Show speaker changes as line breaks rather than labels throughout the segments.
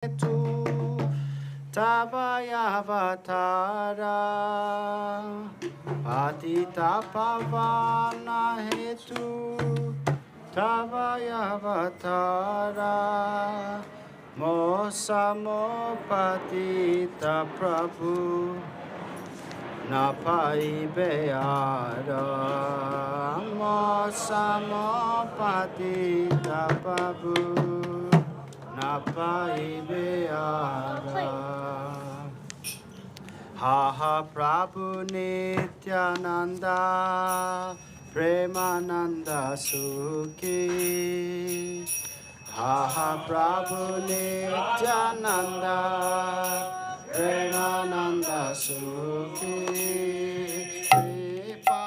tu Tavayavatara Patita Pavana Hetu Tavayavatara Mosamo Patita Prabhu Napai Beara Mosamo Patita Prabhu Napai Beara Haha Prabhu Nityananda Premananda Sukhi Haha Prabhu Nityananda Premananda Sukhi Kripa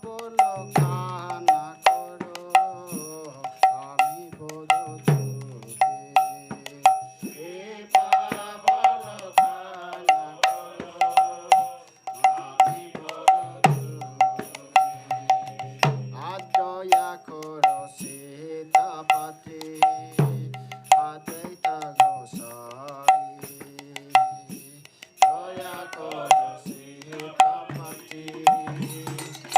Bulokana Koro Ami Bodo Tukhi Kripa Bulokana Adoya Koro Sitapati Advaita Gosai Adoya Koro Sitapati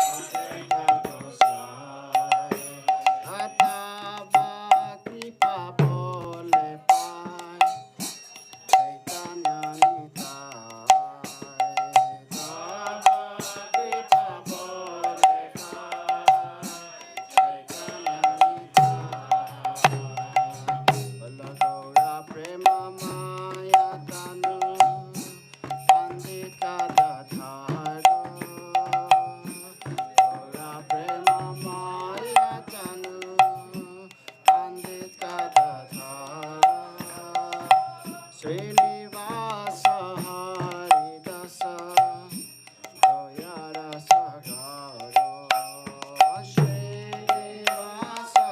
Advaita Gosai Atava Kripa Bole Pai Chaitanya Srinivasa Haridasa Doyara Sagaro Srinivasa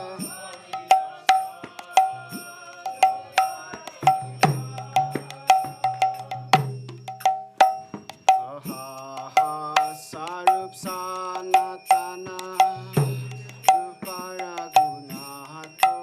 Ahaha Sarup Sanatana Rupara Gunato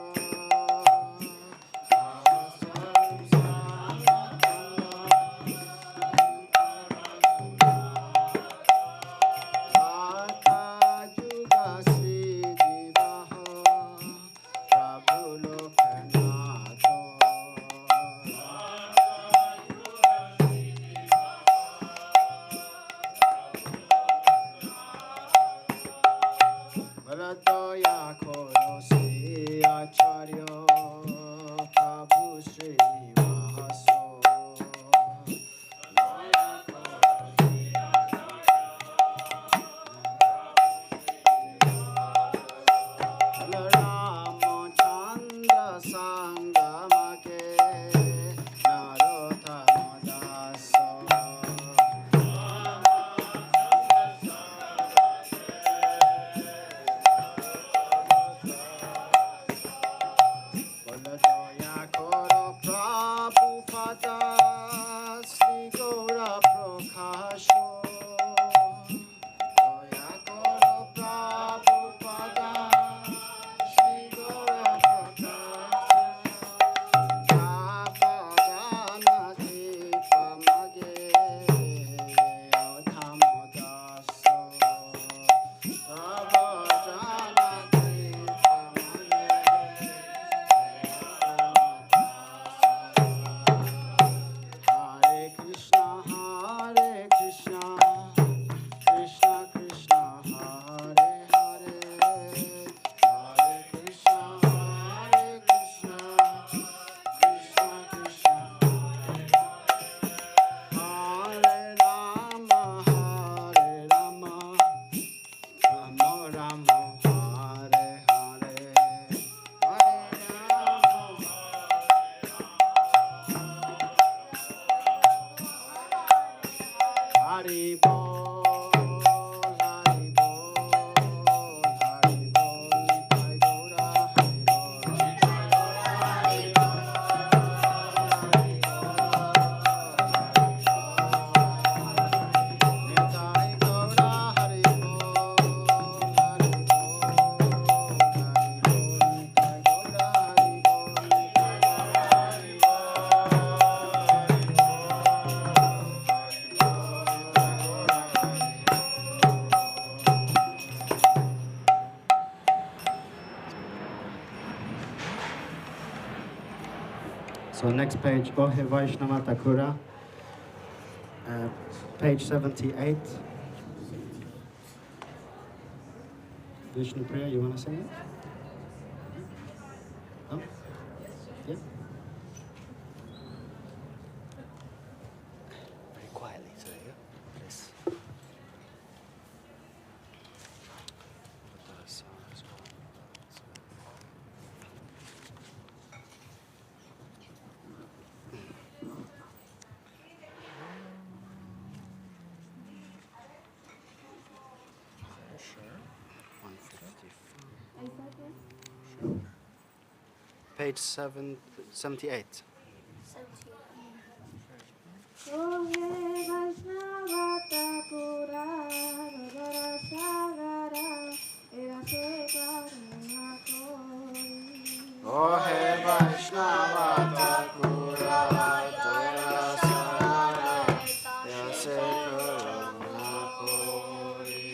Bharatoya Korosi Acharyo Prabhu Srinivaso Ramachandra Sangamake Narottama Daso Baladoya Koro Prabhupada Sri Gaura Prakasho Doya Koro Prabhupada Sri Gaura Prakasho Abhadana Kripa Mage Audhamo Daso Abhadana Kripa Mage Hare Krishna, Krishna Krishna, Hare Hare, Hare Krishna, Krishna Krishna, Hare Rama, Rama Rama, Hare Hare, Hare Rama. Hari Bol, Hari Bol, Hari Bol, Nitai Gaura Hari Bol, Hari Bol, Hari Bol, Nitai Gaura Hari Bol, Hari Bol, Hari Bol, Nitai Gaura Hari Bol, Nitai Gaura Hari Bol. So next page, Ohe Vaishnava Thakura, page 78. Vishnu Priya, you want to sing it? No? Yeah?
Very quietly, so there you go. Yes. Sure. 155. Page 78.
Ohe Vaishnava Thakura, Toya Sarara, Yase Karuna Kori.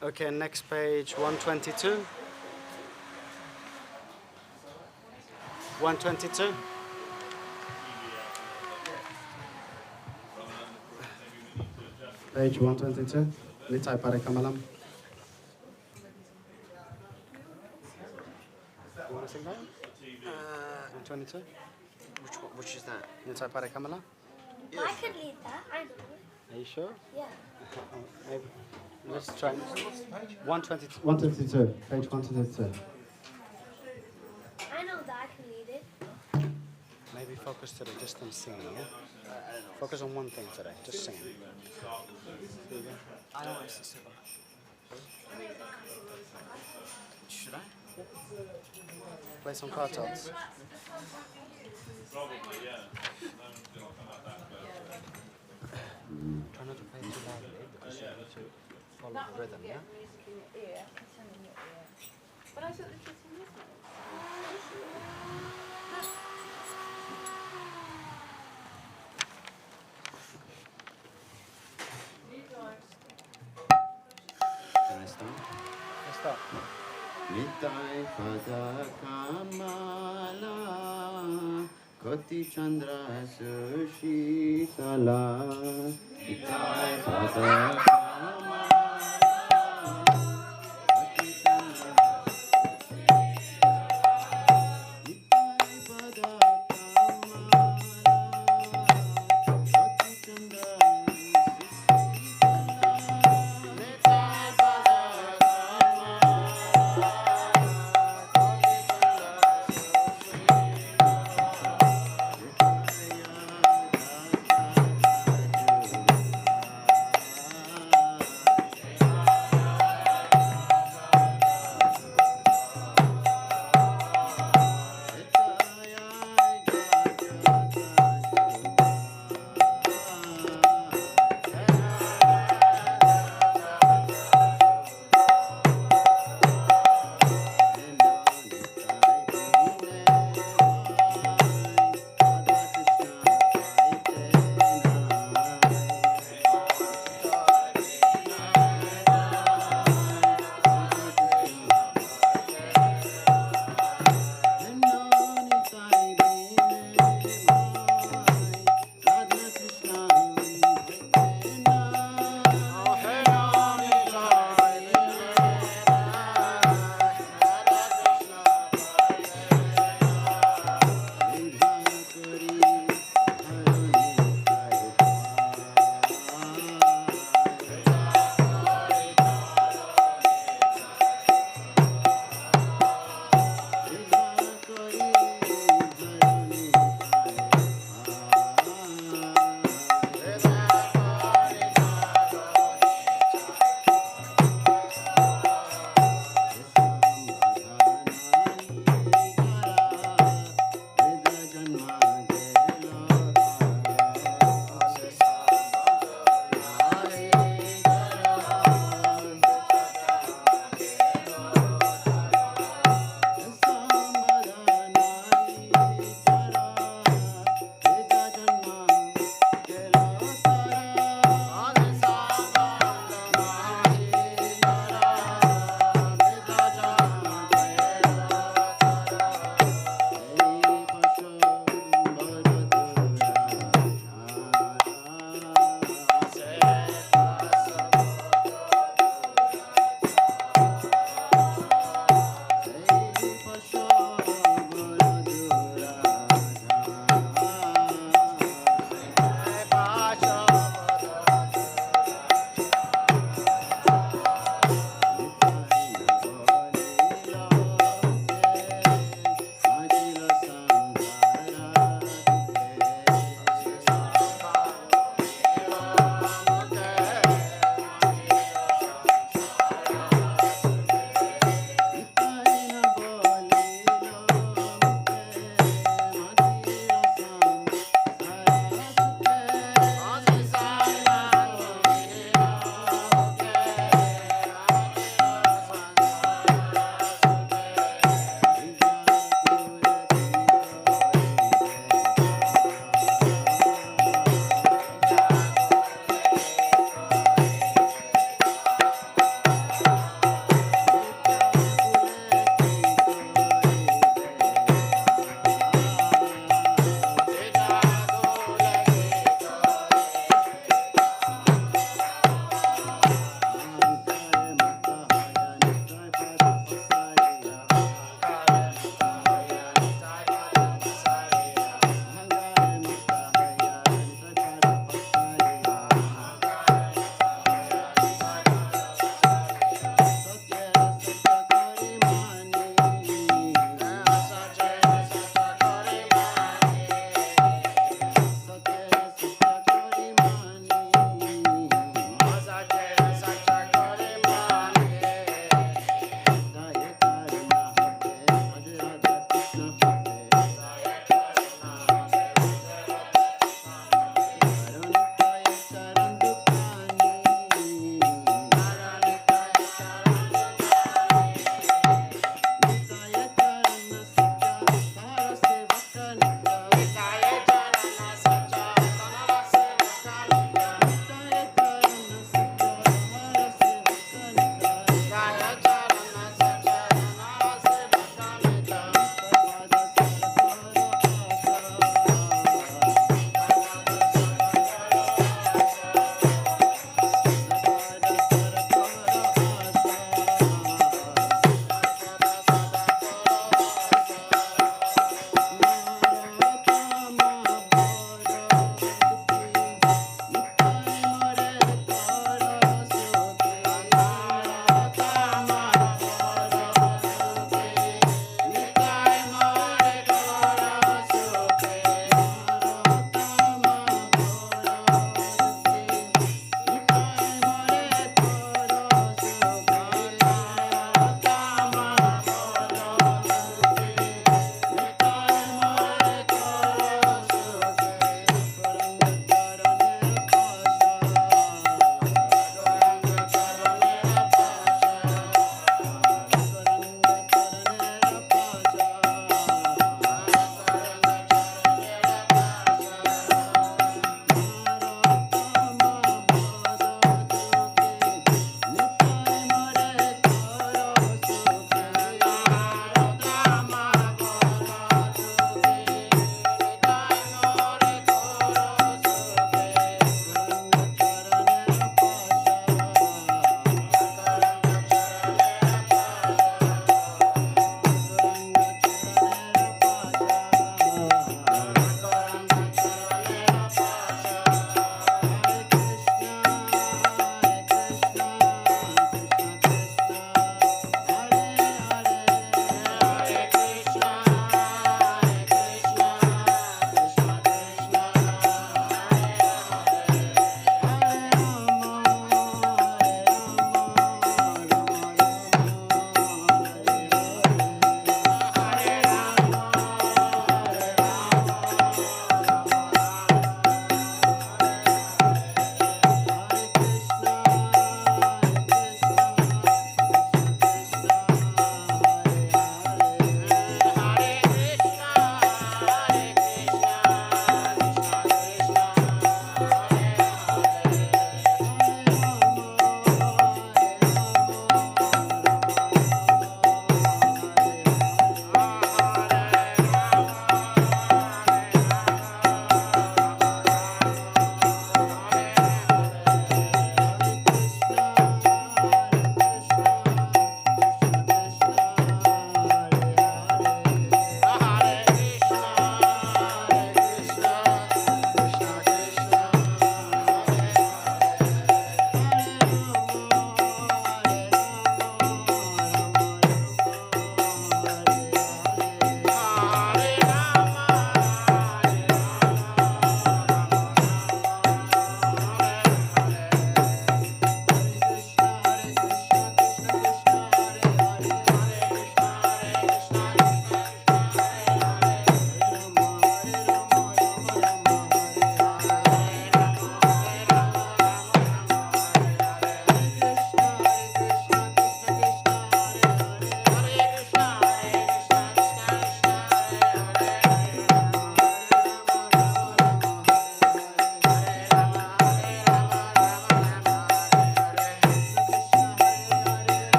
Okay, next page 122. 122. Page 122. Nitai Pare Kamalam. You want to sing that? 122.
Which is that?
Nitai Pare Kamalam.
I could lead that. I know.
Are you sure?
Yeah.
Maybe. Let's try. 122. 122. Page 122.
I know that I can lead it.
Maybe focus today just on singing, yeah? Focus on one thing today, just singing.
I don't want to sing. Should I?
Play some cartels. Try not to play too loudly because you need to follow the rhythm, yeah?
But I thought the kids were listening.
Can I start?
Let's start.
Nitai pada kamala Koti chandra sushitala Nitai pada kamala Koti chandra Nitai pada kamala Koti chandra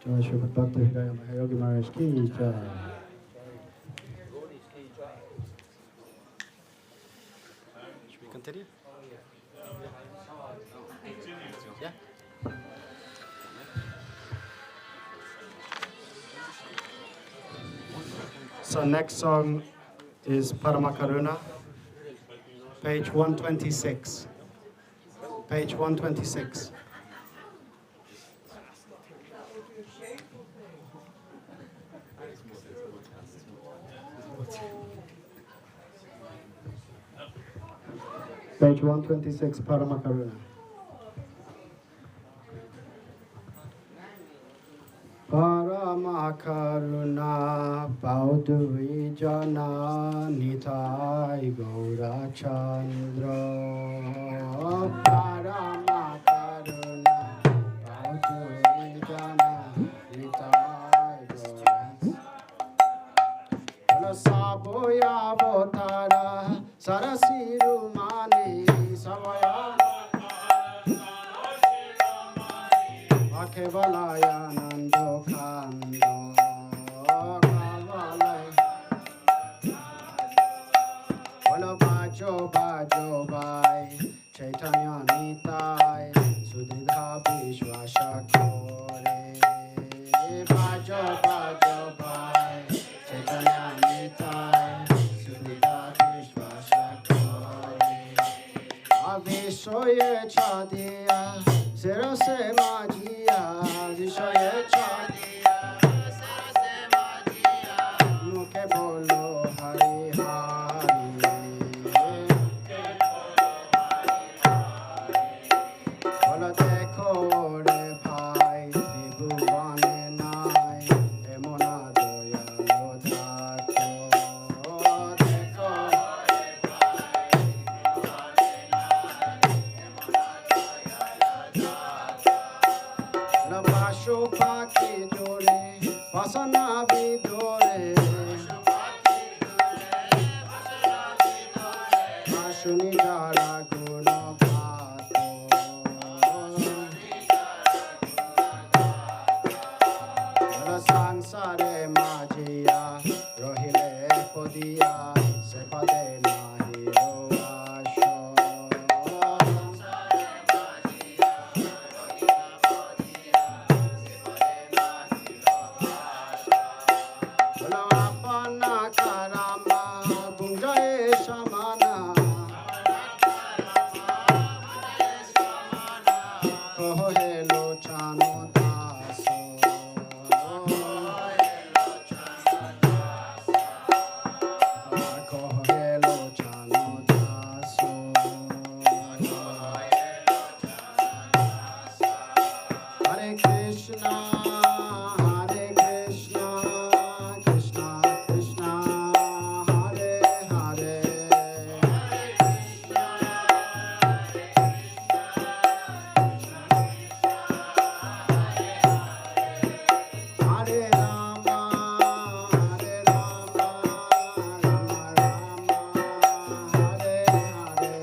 जय श्रीमद् भक्ति हृदय योगी महाराज की जय. Should we continue? Yeah. So next song is Paramakaruna, page 126. Page 126. Page 126, Paramakaruna. Paramakaruna Paudui Jana Nitai Gaura Chandra. Paramakaruna Paudui Jana Nitai Gaura Saboya Botara Sarasiru Mani Savaya Akevalaya Nando Kando Kavalaya Bolo Bajo Bajo Bai Chaitanya Nitai Sudhidha Vishwasha Kore Bajo Bajo Bai Chaitanya Nitai Sudhidha Vishwasha Kore Avishoye Chadiya Serase Majia Vishoye Chadiya Serase Majia Mukhe bolo Hari Hari Bolo dekho re bhai Tribhuvane nai Emona doya lodhacho Dekho re bhai Tribhuvane nai Basho Bhakti Dore, Vasana Vidore, Bashuni Jara Guna Bhato, Sansare Majia, Rohile Podia, Sepade Nahi Roasho. Hare Krishna, Hare Krishna, Krishna Krishna, Hare Hare, Hare Rama, Hare Rama, Rama Rama, Hare Hare.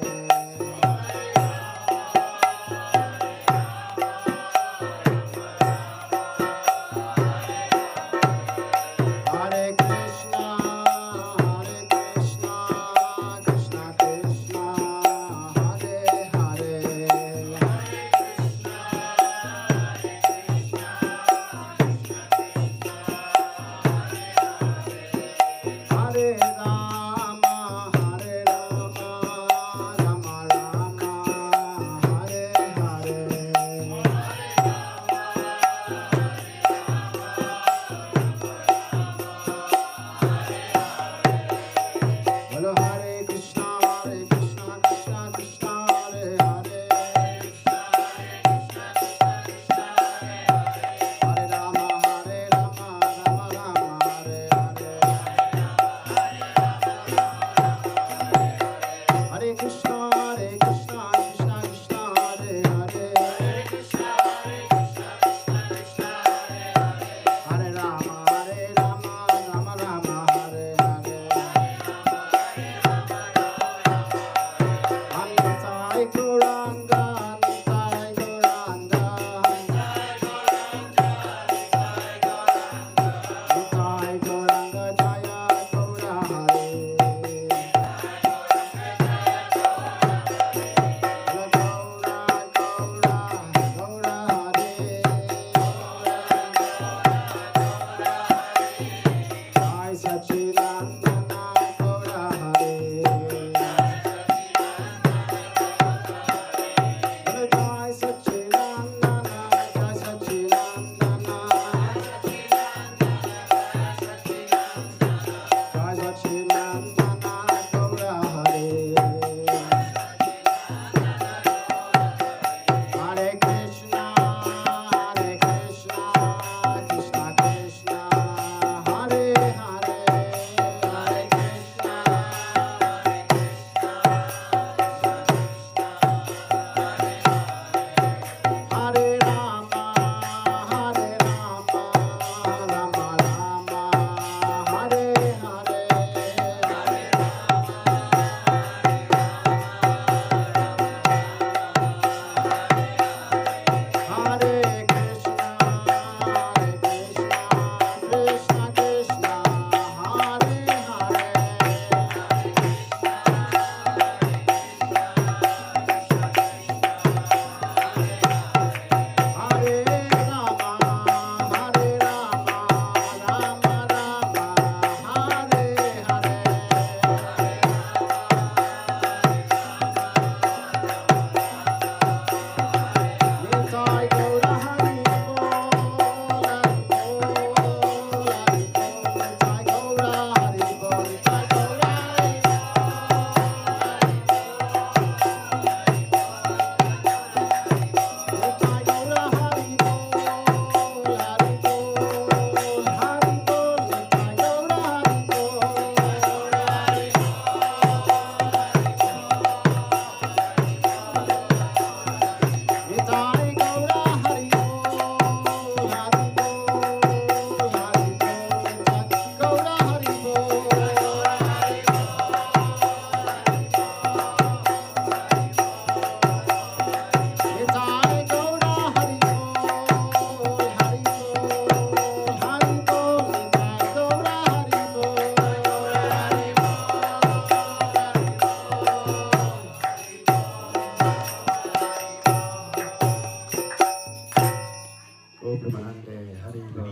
Nande Haribo.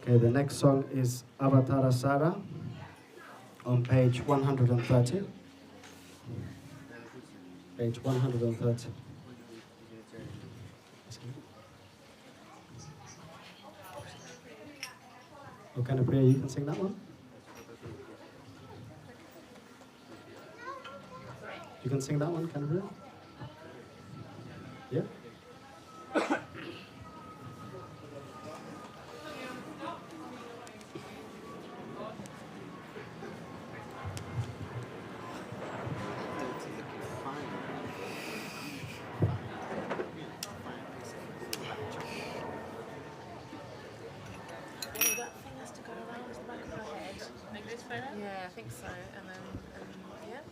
Okay, the next song is Avatara Sara on page 130. Page 130. What kind of prayer you can sing that one? You can sing that one, kind of prayer? Yeah?
That thing has to go around the back of her head. Like this, Fiona? Yeah, I think so. And then, yeah,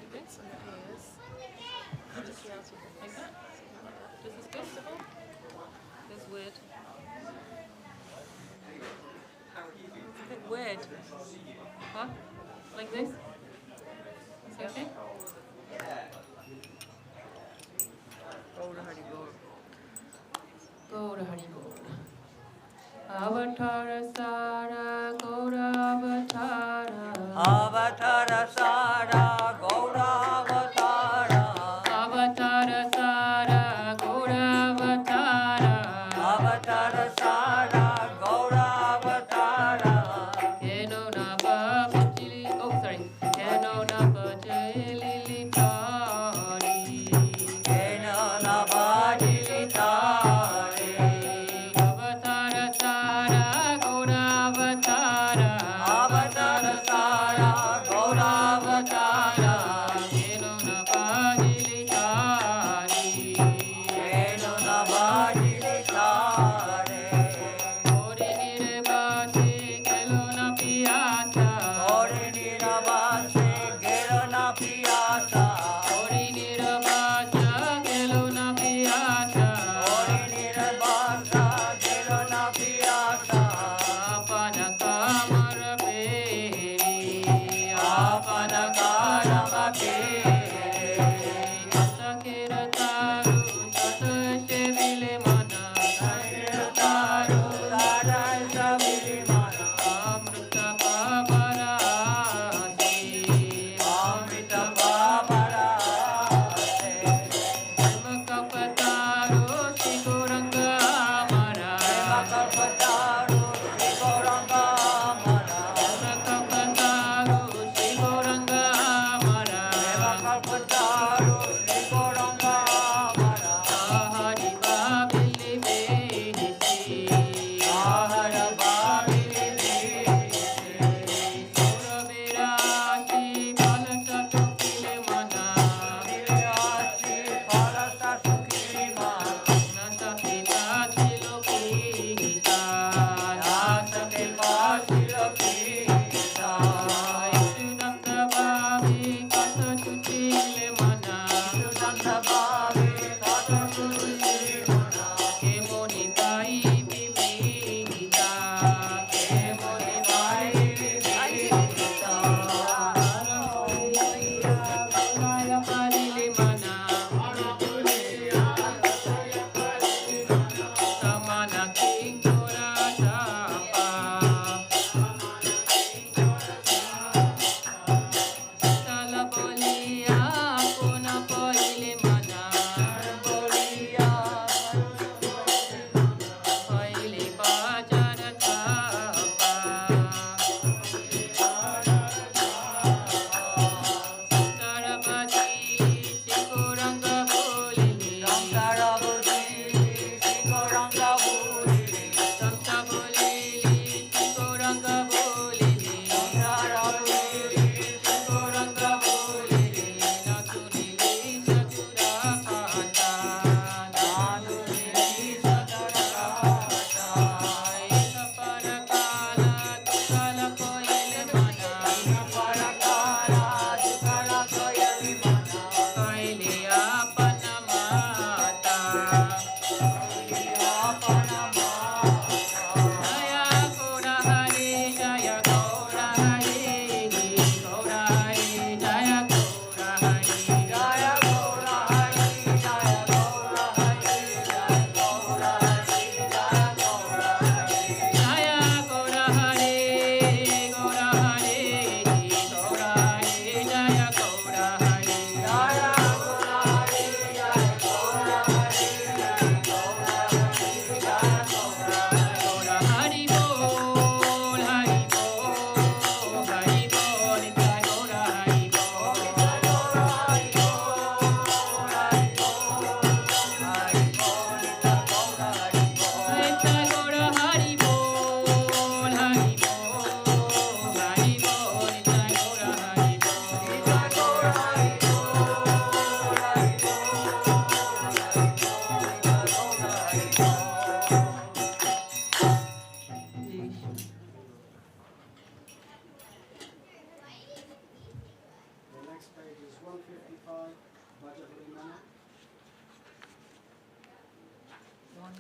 the bits on your ears. Just like that. Does this go civil? It's weird. It's a bit weird. Huh? Like this? Is that okay? Gaura Hari Gaur. Gaura Hari Gaur. Avatara Sara Gaura Avatara.
Avatara Sara Gaura Avatara.
Avatara Sara Gaura Avatara.
Avatara Sara Gaura Avatara.
Keno na bhajili. Oh, sorry. Keno na bhajili tari.
Kena Navadili Tare.
Avatara Sara Gaura Avatara.
Avatara Sara Gaura Avatara.
Keno na bhajili tari.
Kena Navadili Tare.
Ori nirbasi kelo na piyasa.
Ori Niravase Gerana Piyasa.
Ori nirbasa kelo na piyasa.
Ori Niravasa Gerana Piyasa.
Apana kamar peri. Apana
Apana
kamar peri. Sakira taru sat sevile mana.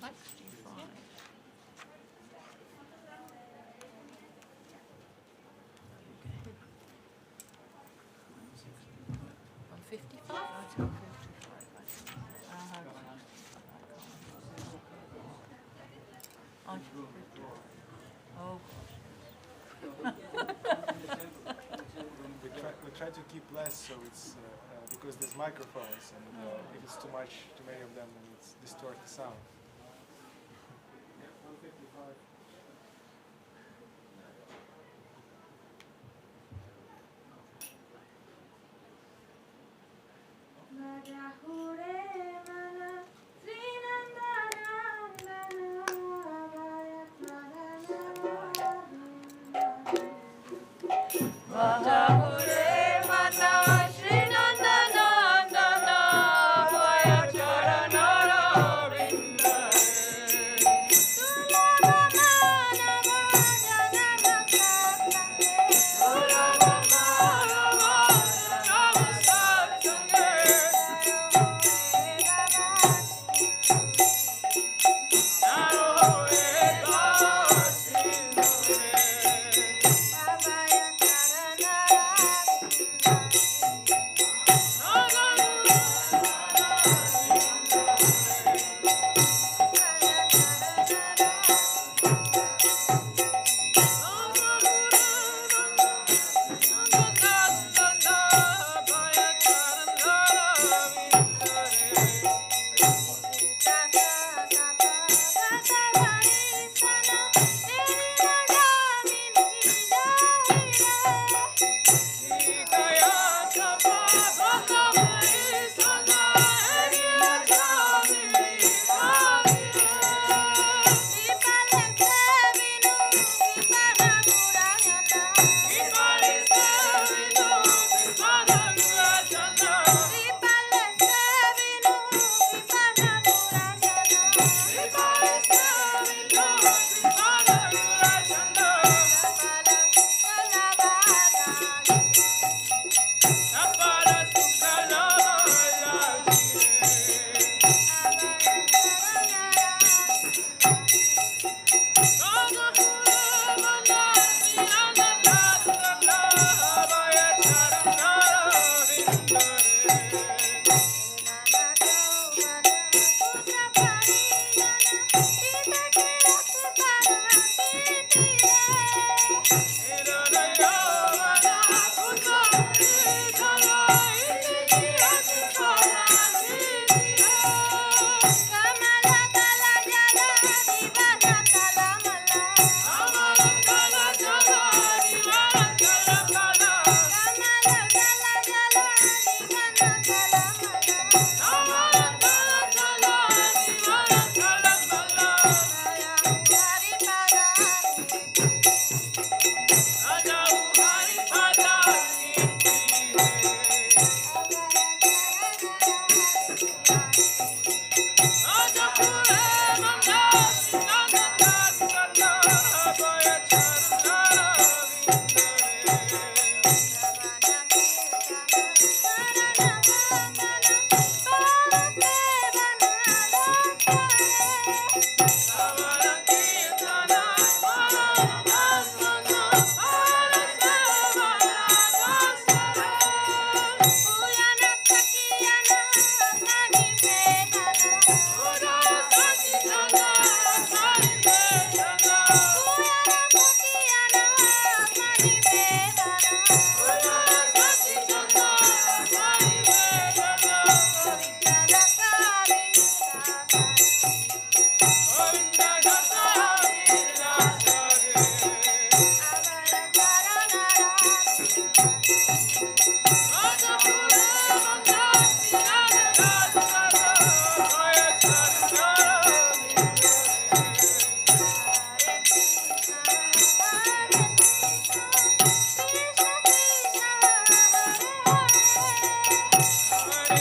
65. 155. Oh
We try to keep less, so it's because there's microphones, and if it's too many of them, then it's distort the sound.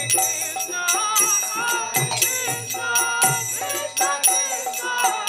Krishna, Krishna Krishna,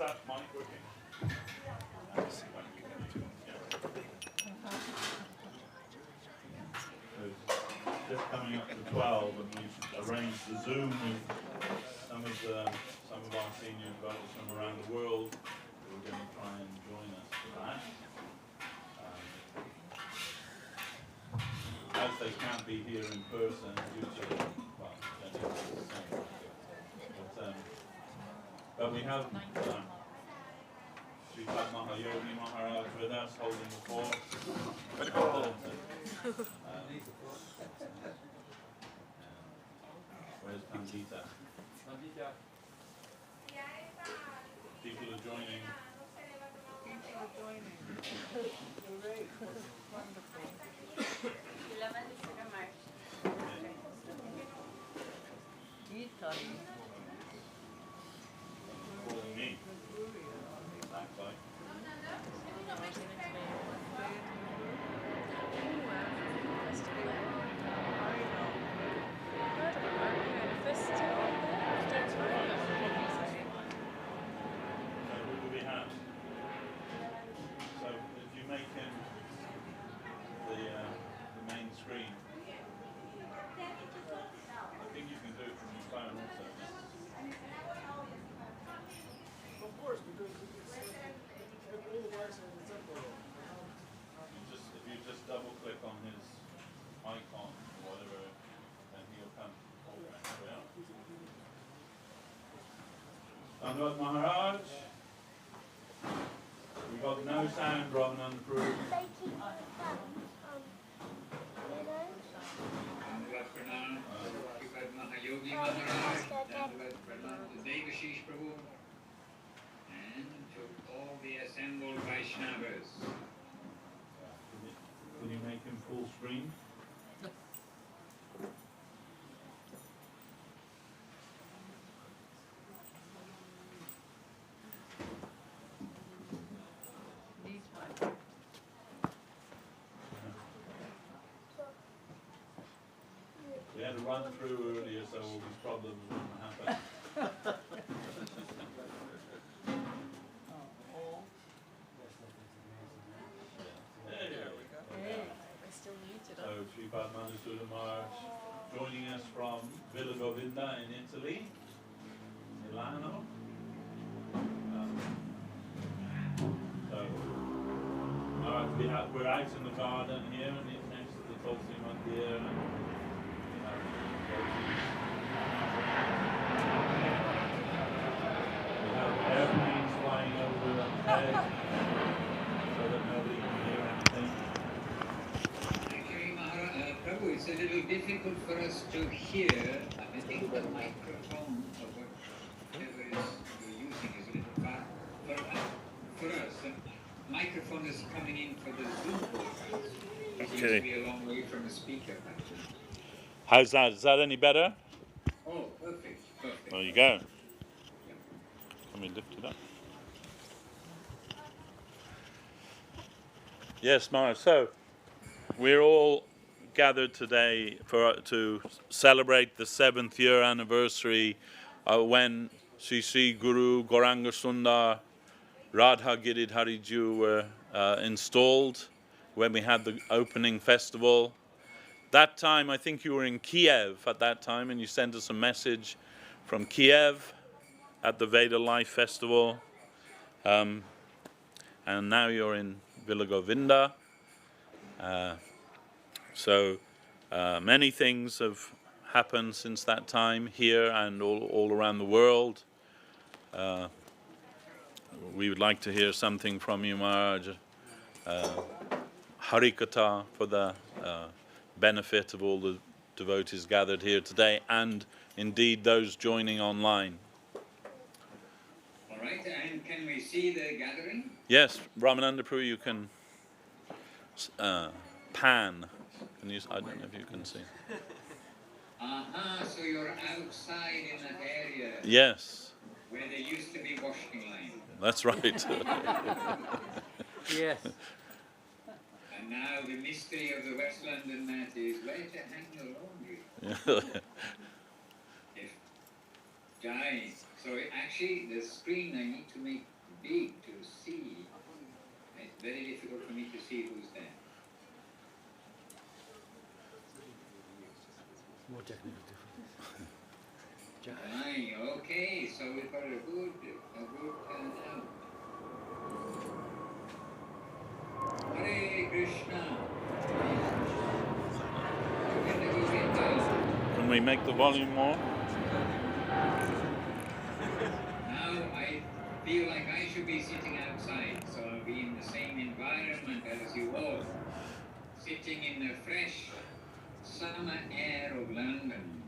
that mic working? Just coming up to 12, and we've arranged the Zoom with some of our senior brothers from around the world who are going to try and join us for that. As they can't be here in person due to, well, then it's the same. But we have Sri Mahayogi Maharaj with us holding the fort. Where's Pandita? People are joining.
Great. Wonderful.
Calling me. Back by. Who do we have? So if you make him the main screen, I think you can do it from your phone also.
Of course, because it's all the wires are in tempo.
If you just double click on his icon or whatever, then he'll come over. Dandavad Maharaj. We got no sound, Robin unapproved.
They keep that,
Dandavad Pranam, Dandavad Mahayogi Maharaj, Dandavad Pranam to Devashish Prabhu, and to all the assembled Vaishnavas.
Can you make him full screen? We had to run through earlier so all these problems wouldn't happen. So Sri Padmanabha Maharaj joining us from Villa Govinda in Italy, Milano. So Maharaj, we're out in the garden here and next to the Tulsi Mandir. We have airplanes flying over the head so that nobody can hear anything.
Actually, Prabhu, it's a little difficult for us to hear. I think the microphone of whatever it is you're using is a little far. For us, the microphone is coming in for the Zoom broadcast. It seems to be a long way from the speaker.
How's that? Is that any better?
Oh, perfect.
There you go. Let me lift it up. Yes, Mara. So we're all gathered today to celebrate the 7th year anniversary when Sri Guru Gauranga Sundar Radha Giridhariju were installed, when we had the opening festival. That time, I think you were in Kiev at that time, and you sent us a message from Kiev at the Veda Life Festival. And now you're in Villa Govinda. So many things have happened since that time here and all around the world. We would like to hear something from you, Maharaj. Harikatha for the benefit of all the devotees gathered here today, and indeed those joining online.
All right, and can we see the gathering?
Yes, Ramananda Prabhu, you can pan. Can you, I don't know if you can see.
So you're outside in that area.
Yes.
Where there used to be washing line.
That's right.
Yes.
And now the mystery of the West London mat is where to hang the laundry. If Jai So actually, the screen I need to make big to see. It's very difficult for me to see who's there.
More technical difference.
Right, okay, so we've got a good turnout. Hare Krishna.
Can we make the volume more?
Now I feel like I should be sitting outside, so I'll be in the same environment as you all, sitting in the fresh summer air of London.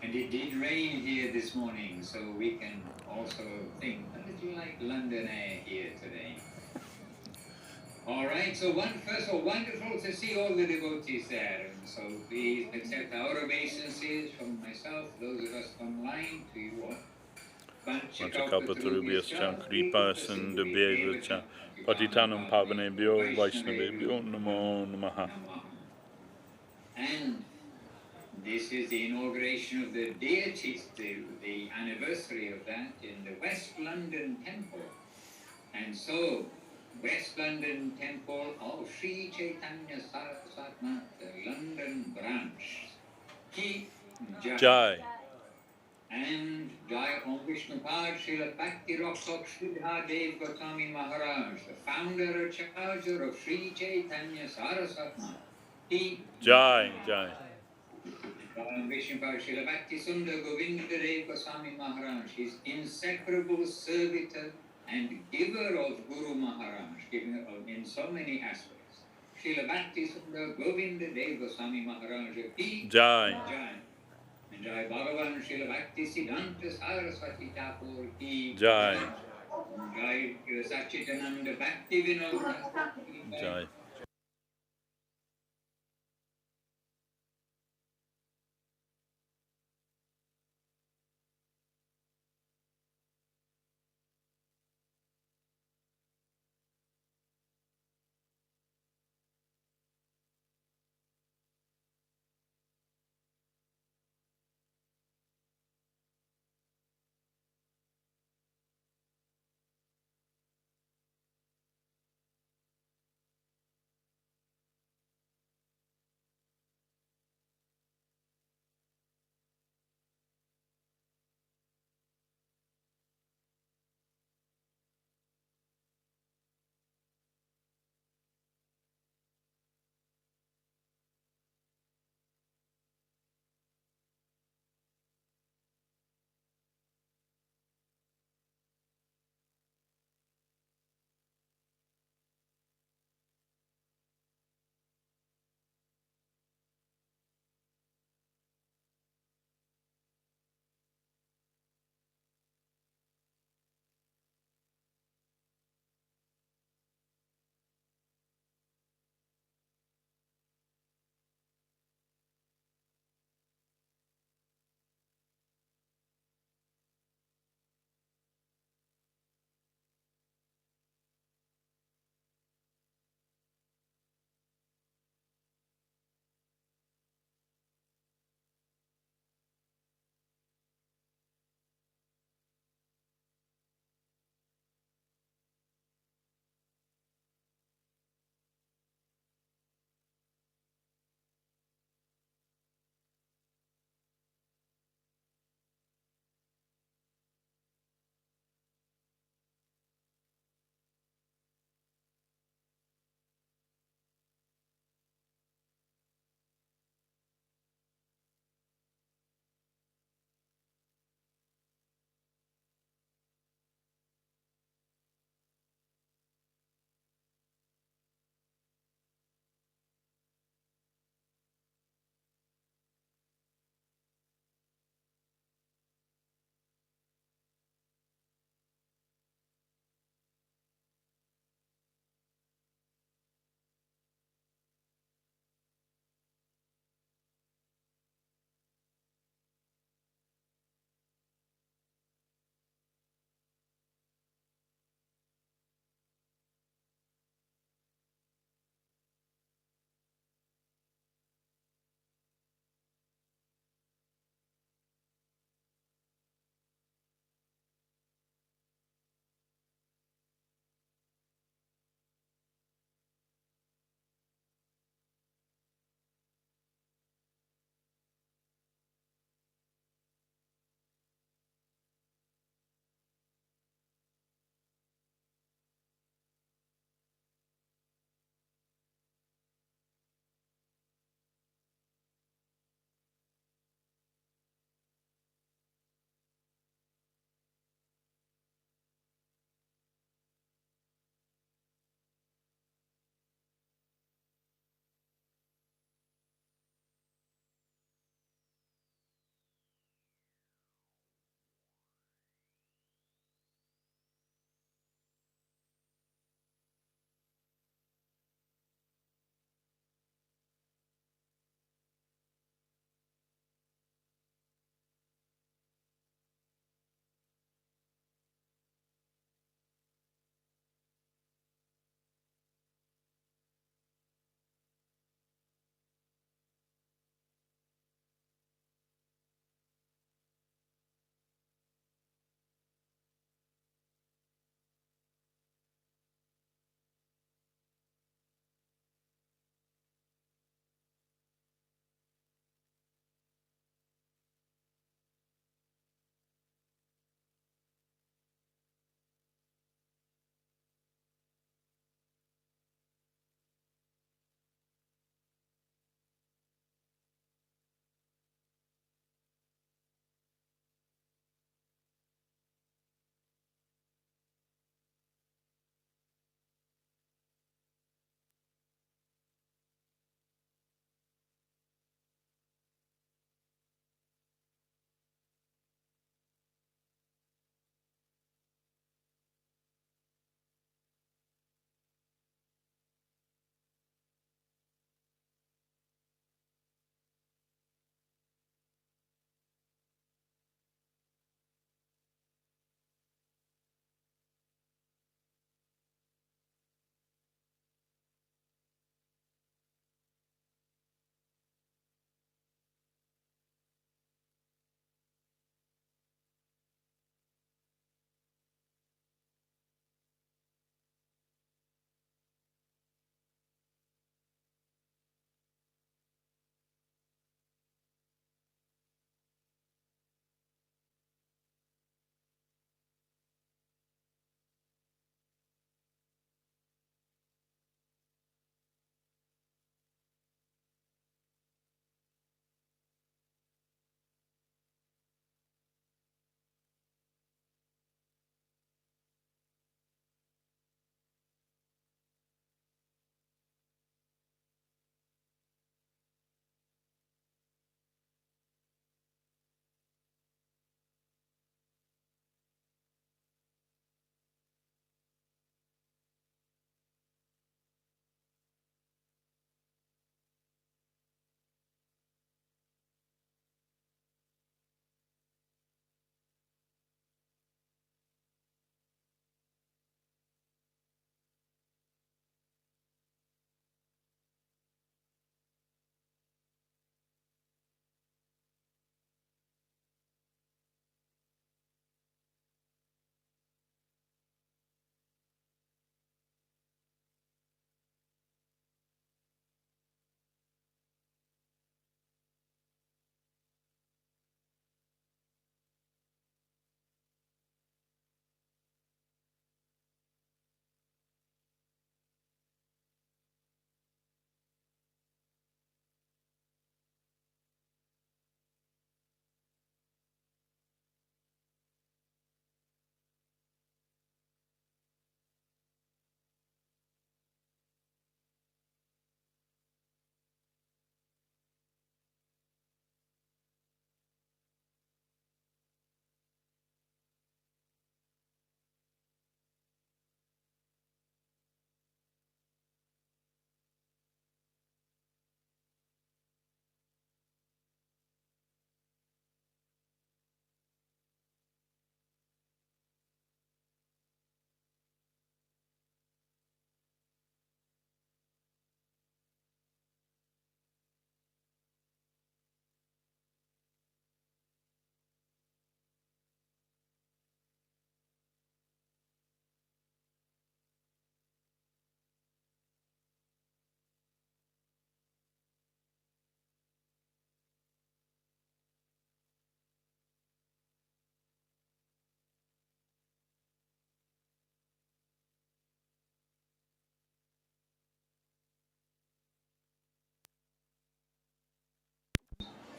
And it did rain here this morning, so we can also think a little like London air here today. All right, so first of all, wonderful to see all the devotees there. And so please accept our obeisances from myself, those of us online, to you all.
Panchakapatarubhyascha kripa sindhubhyeva patitanam pavanebhyo vaishnavebhyo namo namaha.
And this is the inauguration of the deities, the anniversary of that in the West London Temple. And so, West London Temple of Sri Chaitanya SCSMath, the London branch. Ki Jai.
Jai.
And Jai Om Vishnupad Srila Bhakti Roksok Sridhar Dev Goswami Maharaj, the founder and charger of Sri Chaitanya SCSMath. Ki
Jai. Jai.
Vishnupad Srila Bhakti Sundar Govinda Dev Goswami Maharaj, his inseparable servitor and giver of Guru Maharaj, giver of in so many aspects. Srila Bhakti Sundar Govinda Dev Goswami Maharaj Ki
Jai.
Jai. And Jai Bhagavan Srila Bhakti Siddhanta Saraswati Thakur Ki
Jai.
Jai Sachidananda Bhakti Vinod
Jai.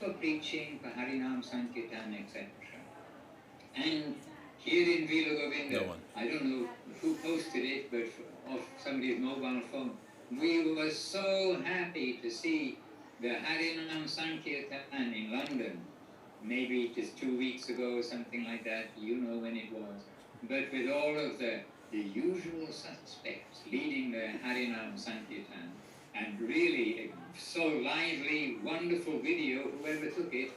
for preaching, for Harinam Sankirtan, etc. And here in Vila Govinda,
No one.
I don't know who posted it, but off somebody's mobile phone, we were so happy to see the Harinam Sankirtan in London. Maybe it is 2 weeks ago or something like that, you know when it was. But with all of the usual suspects leading the Harinam Sankirtan, and really so lively, wonderful video, whoever took it,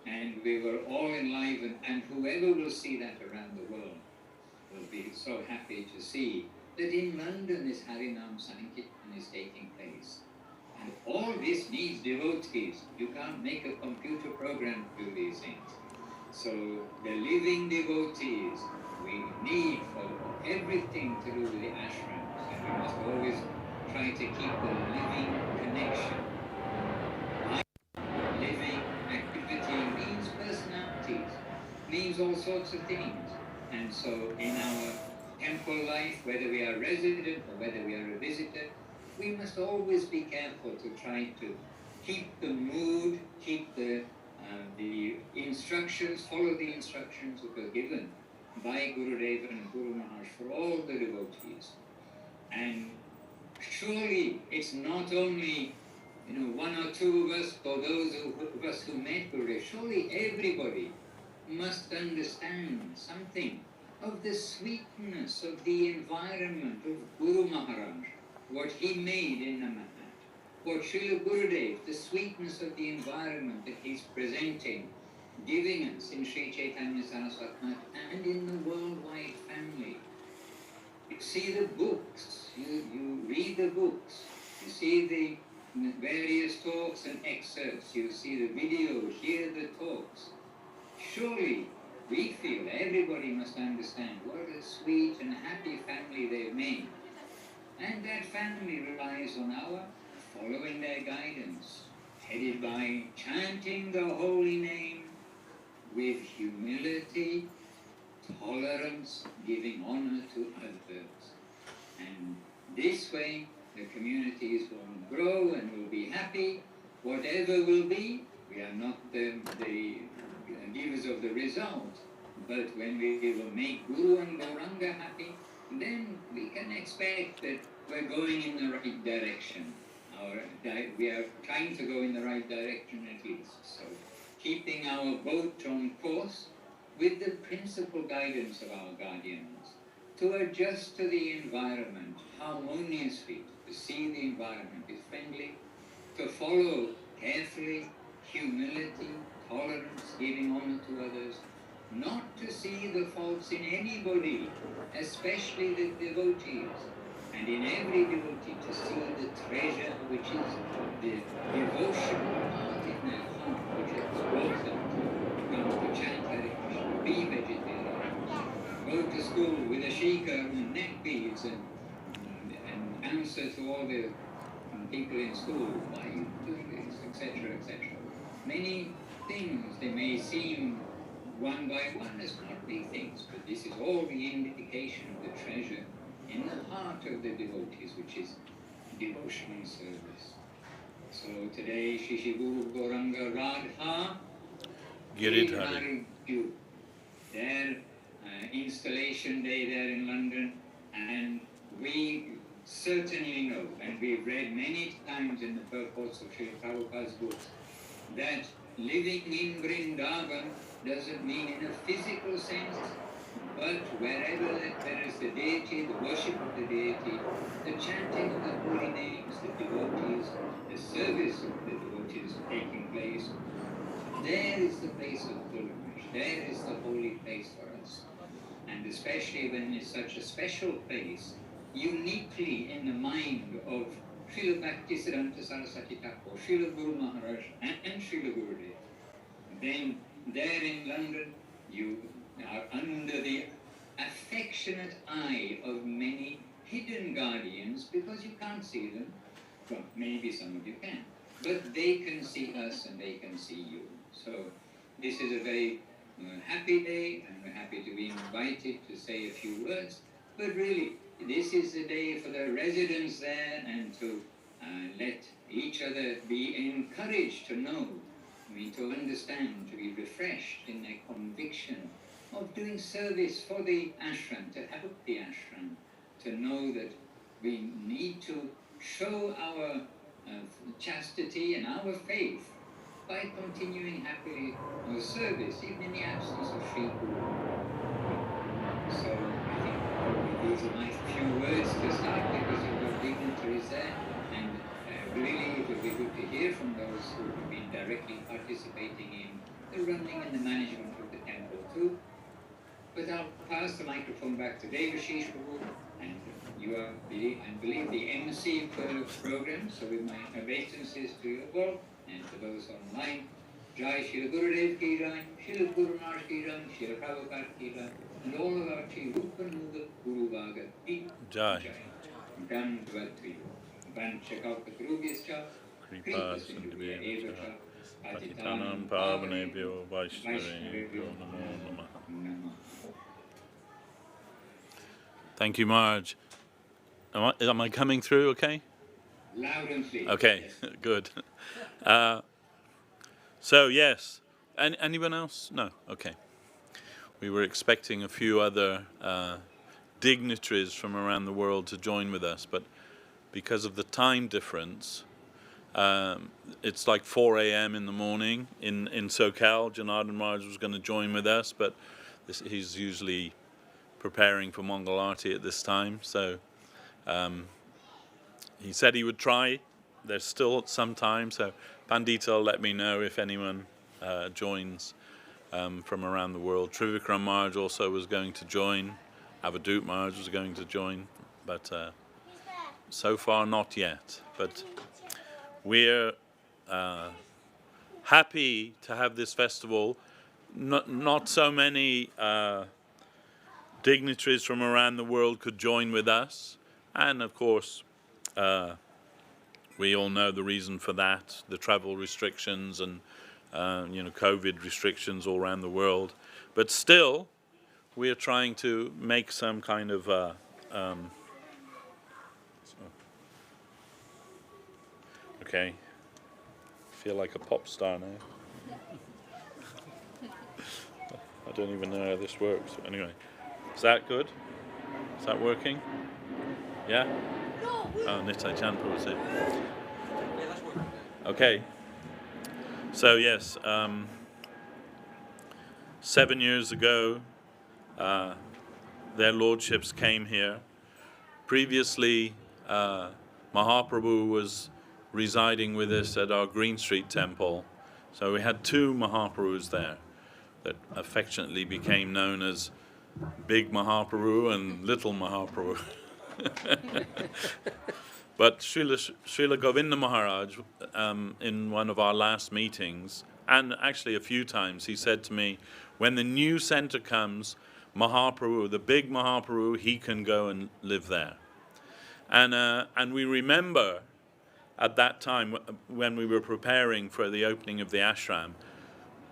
and we were all enlivened, and whoever will see that around the world will be so happy to see that in London this Harinam Sankirtan is taking place. And all this needs devotees. You can't make a computer program to do these things. So the living devotees we need for everything to do with the ashrams, and we must always try to keep the living connection. Living activity means personalities, means all sorts of things. And so in our temple life, whether we are resident or whether we are a visitor, we must always be careful to try to keep the mood, keep the instructions, follow the instructions that were given by Gurudev and Guru Maharaj for all the devotees. And surely it's not only one or two of us or those of us who met Gurudev. Surely everybody must understand something of the sweetness of the environment of Guru Maharaj, what he made in the Mahat, what Srila Gurudev, the sweetness of the environment that he's presenting, giving us in Sri Chaitanya SCSMath and in the worldwide family. You see the books, you read the books, you see the various talks and excerpts, you see the videos, hear the talks. Surely we feel everybody must understand what a sweet and happy family they've made. And that family relies on our following their guidance, headed by chanting the holy name with humility, tolerance, giving honor to others. And this way the communities will grow and will be happy. Whatever will be, we are not the givers of the result, but when we will make Guru and Gauranga happy, then we can expect that we're going in the right direction. We are trying to go in the right direction at least. So keeping our boat on course with the principal guidance of our guardians, to adjust to the environment harmoniously, to see the environment is friendly, to follow carefully, humility, tolerance, giving honor to others, not to see the faults in anybody, especially the devotees, and in every devotee to see the treasure which is the devotional heart in their heart, which has brought them to come to chant Hare Krishna, be vegetarian, go to school with a shikha and neck beads and answer to all the people in school, why are you doing this, etc., etc. Many things, they may seem one by one as not big things, but this is all the indication of the treasure in the heart of the devotees, which is devotional service. So today, Shri Guru Gauranga Radha
Giridhari,
their installation day there in London, and we certainly know, and we've read many times in the purports of Sri Prabhupada's books, that living in Vrindavan doesn't mean in a physical sense, but wherever there is the deity, the worship of the deity, the chanting of the holy names, the devotees, the service of the devotees taking place, there is the place of pilgrimage, there is the holy place for us. And especially when it's such a special place, uniquely in the mind of Srila Bhakti Siddhanta Saraswati Thakur, Srila Guru Maharaj and Srila Gurudev. Then there in London, you are under the affectionate eye of many hidden guardians, because you can't see them. Well, maybe some of you can, but they can see us and they can see you. So this is a very happy day, and we're happy to be invited to say a few words. But really, this is a day for the residents there, and to let each other be encouraged to know me to understand, to be refreshed in their conviction of doing service for the ashram, to help the ashram, to know that we need to show our chastity and our faith by continuing happily our service, even in the absence of Sri Guru. So I think probably these are my few words to start, because you've got dignitaries there, and really it will be good to hear from those who have been directly participating in the running and the management of the temple too. But I'll pass the microphone back to Devashish Prabhu, and you are, I believe, the MC for the program, so with my obeisances to you all, and to those online, Jai Srila Gurudev Ki Jai, Srila Guru Maharaj Ki Jai, Srila Prabhupada Ki Jai, and all of our Sri Rupanuga Guru Bhaga Ki Jai. Dandavati, Vanchakalpatrubhyascha, Kripa Sindhubhya Eva Cha, Patitanam Pavanebhyo Vaishnavebhyo Namo Namah.
Thank you, Marge. Am I coming through okay?
Loud and clear.
Okay, good. So, yes. Anyone else? No? Okay. We were expecting a few other dignitaries from around the world to join with us, but because of the time difference, it's like 4 a.m. in the morning in SoCal. Janardhan Maharaj was going to join with us, but he's usually preparing for Mongol Arati at this time, so he said he would try. There's still some time, so Pandita will let me know if anyone joins from around the world. Trivikram Maharaj also was going to join. Avadut Maharaj was going to join, but so far not yet. But we're happy to have this festival. Not so many dignitaries from around the world could join with us, and of course we all know the reason for that, the travel restrictions and COVID restrictions all around the world. But still, we are trying to make some kind of okay, feel like a pop star now. I don't even know how this works. Anyway, is that good? Is that working? Yeah? Oh, Nitai Chandra was here. Okay. So yes, 7 years ago, their lordships came here. Previously, Mahaprabhu was residing with us at our Green Street temple. So we had two Mahaprabhus there that affectionately became known as Big Mahaprabhu and Little Mahaprabhu. But Srila Govinda Maharaj, in one of our last meetings, and actually a few times, he said to me, when the new center comes, Mahaprabhu, the big Mahaprabhu, he can go and live there. And we remember at that time, when we were preparing for the opening of the ashram,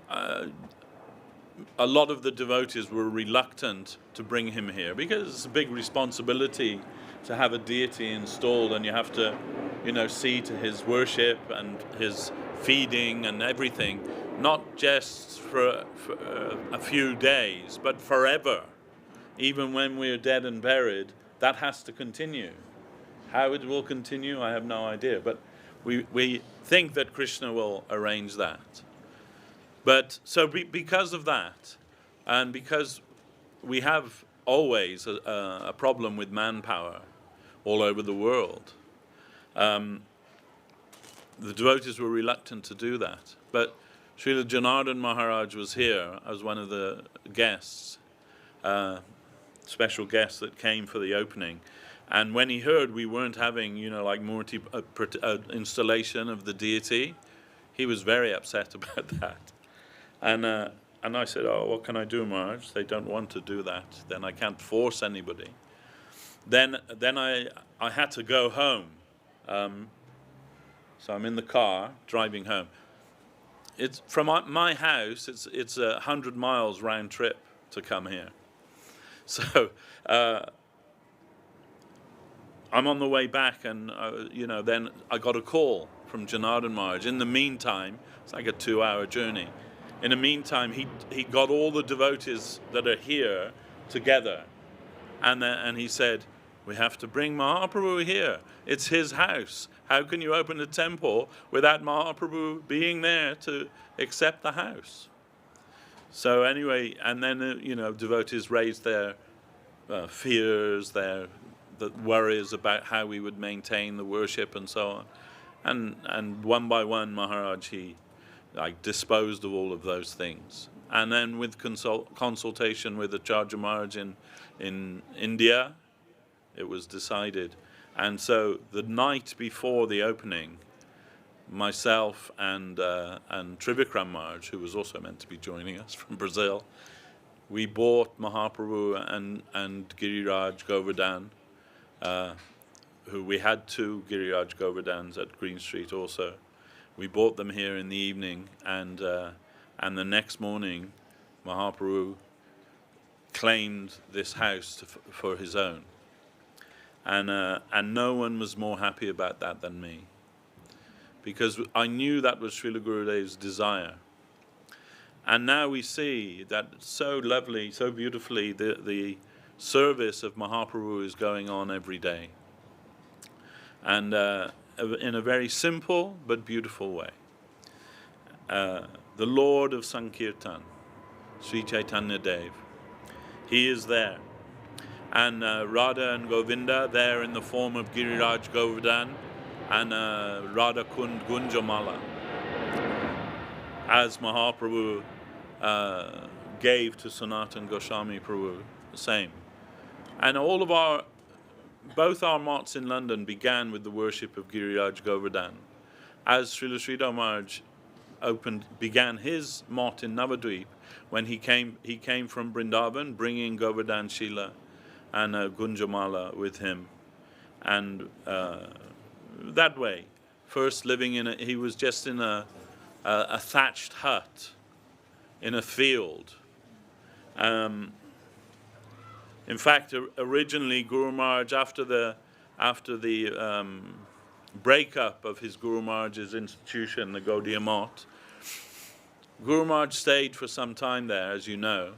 a lot of the devotees were reluctant to bring him here because it's a big responsibility to have a deity installed, and you have to, see to his worship and his feeding and everything, not just for a few days, but forever. Even when we're dead and buried, that has to continue. How it will continue, I have no idea, but we think that Krishna will arrange that. But so because of that, and because we have always a problem with manpower all over the world, the devotees were reluctant to do that. But Srila Janardhan Maharaj was here as one of the guests, special guests that came for the opening. And when he heard we weren't having, like Murti installation of the deity, he was very upset about that. And I said, oh, what can I do, Maharaj? They don't want to do that. Then I can't force anybody. Then I had to go home. So I'm in the car driving home. It's from my house. It's 100 miles round trip to come here. So I'm on the way back, and then I got a call from Janardhan Maharaj. In the meantime, it's like a 2-hour journey. In the meantime, he got all the devotees that are here together, and he said, we have to bring Mahaprabhu here. It's his house. How can you open a temple without Mahaprabhu being there to accept the house? So anyway, and then devotees raised their fears, the worries about how we would maintain the worship and so on, and one by one, Maharaj he disposed of all of those things, and then with consultation with Acharya Maharaj in India, it was decided. And so the night before the opening, myself and Trivikram Maharaj, who was also meant to be joining us from Brazil, we bought Mahaprabhu and Giriraj Govardhan, who we had 2 Giriraj Govardhans at Green Street also. We bought them here in the evening, and the next morning, Mahaprabhu claimed this house for his own. And no one was more happy about that than me, because I knew that was Srila Gurudev's desire. And now we see that so lovely, so beautifully, the service of Mahaprabhu is going on every day, and in a very simple but beautiful way. The Lord of Sankirtan, Sri Chaitanya Dev, he is there. And Radha and Govinda there in the form of Giriraj Govardhan and Radha Kund Gunjamala, as Mahaprabhu gave to Sanatana Goswami Prabhu, the same. And both our motts in London began with the worship of Giriraj Govardhan. As Srila Sridhar Maharaj began his mott in Navadvip, when he came from Vrindavan bringing Govardhan Shila and Gunjamala with him, and that way, first living he was just in a thatched hut in a field. In fact, originally Guru Maharaj, after the breakup of his Guru Maharaj's institution, the Gaudiya Math, Guru Maharaj stayed for some time there, as you know.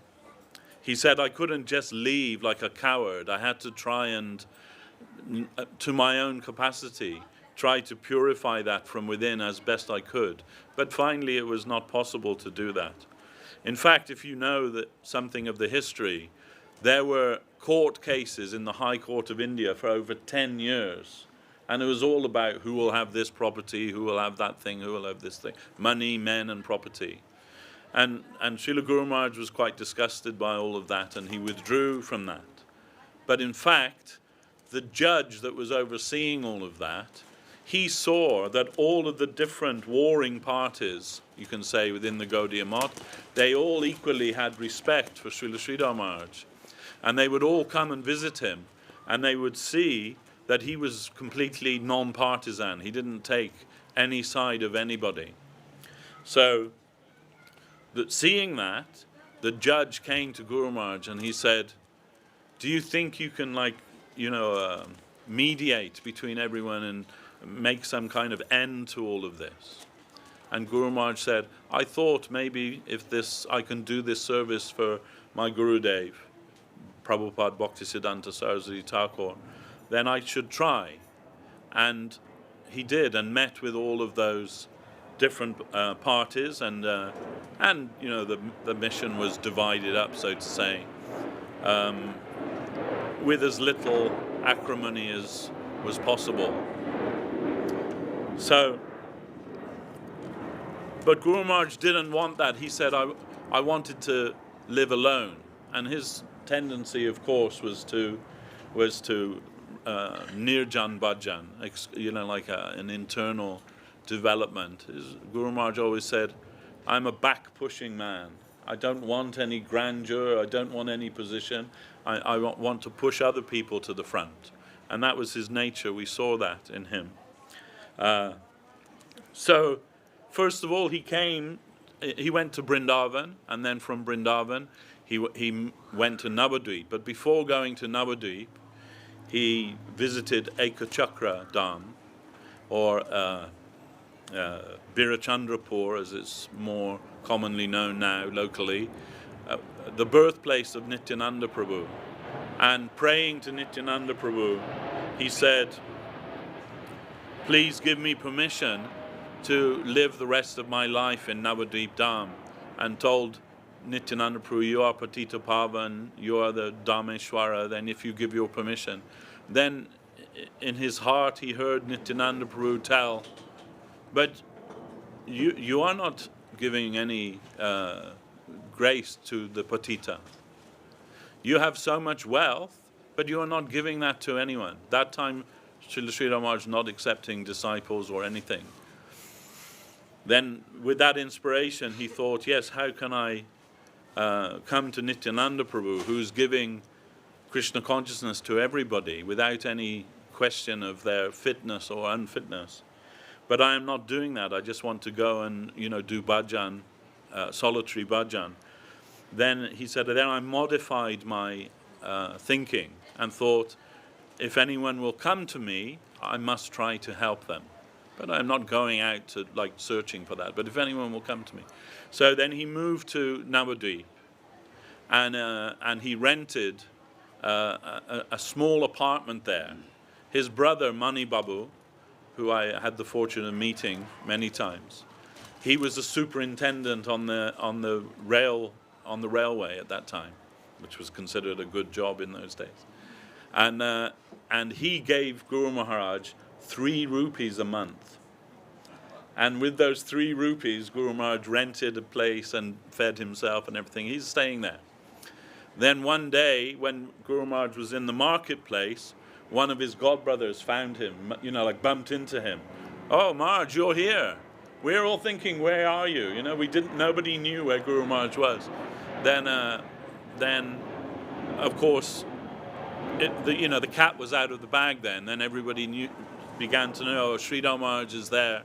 He said, I couldn't just leave like a coward. I had to try and, to my own capacity, try to purify that from within as best I could. But finally it was not possible to do that. In fact, if you know something of the history, there were court cases in the High Court of India for over 10 years. And it was all about who will have this property, who will have that thing, who will have this thing. Money, men, and property. And Srila Guru Maharaj was quite disgusted by all of that, and he withdrew from that. But in fact, the judge that was overseeing all of that, he saw that all of the different warring parties, you can say, within the Gaudiya Math, they all equally had respect for Srila Sridhar Maharaj. And they would all come and visit him, and they would see that he was completely non-partisan. He didn't take any side of anybody. So, seeing that, the judge came to Guru Maharaj and he said, do you think you can mediate between everyone and make some kind of end to all of this? And Guru Maharaj said, I thought maybe if I can do this service for my Gurudev, Prabhupada Bhaktisiddhanta Saraswati Thakur, then I should try. And he did, and met with all of those different parties, and the mission was divided up, so to say, with as little acrimony as was possible. So, but Guru Maharaj didn't want that. He said, I wanted to live alone, and his tendency, of course, was to nirjan bhajan, like an internal development. Guru Maharaj always said, I'm a back-pushing man. I don't want any grandeur, I don't want any position. I want to push other people to the front. And that was his nature. We saw that in him. So, first of all, he went to Vrindavan, and then from Vrindavan, he went to Navadvip. But before going to Navadvip, he visited Ekachakra Dham, or Birachandrapur, as it's more commonly known now locally, the birthplace of Nityananda Prabhu. And praying to Nityananda Prabhu, he said, please give me permission to live the rest of my life in Navadvip Dham, and told Nityananda Prabhu, you are Patita Pavan, you are the Dhameshwara, then if you give your permission. Then in his heart he heard Nityananda Prabhu tell, but you are not giving any grace to the Patita. You have so much wealth, but you are not giving that to anyone. That time Srila Sri Ramaraj not accepting disciples or anything. Then with that inspiration he thought, yes, how can I come to Nityananda Prabhu, who's giving Krishna consciousness to everybody without any question of their fitness or unfitness. But I am not doing that. I just want to go and do bhajan, solitary bhajan. Then he said, then I modified my thinking and thought, if anyone will come to me, I must try to help them. But I'm not going out to searching for that. But if anyone will come to me. So then he moved to Navadvip, and he rented a small apartment there. His brother Mani Babu, who I had the fortune of meeting many times, he was a superintendent on the railway at that time, which was considered a good job in those days. And he gave Guru Maharaj 3 rupees a month. And with those 3 rupees, Guru Maharaj rented a place and fed himself and everything. He's staying there. Then one day, when Guru Maharaj was in the marketplace, one of his godbrothers found him, bumped into him. Oh, Maharaj, you're here. We're all thinking, where are you? Nobody knew where Guru Maharaj was. Then of course, the cat was out of the bag then. Then everybody began to know, Sridhar Maharaj is there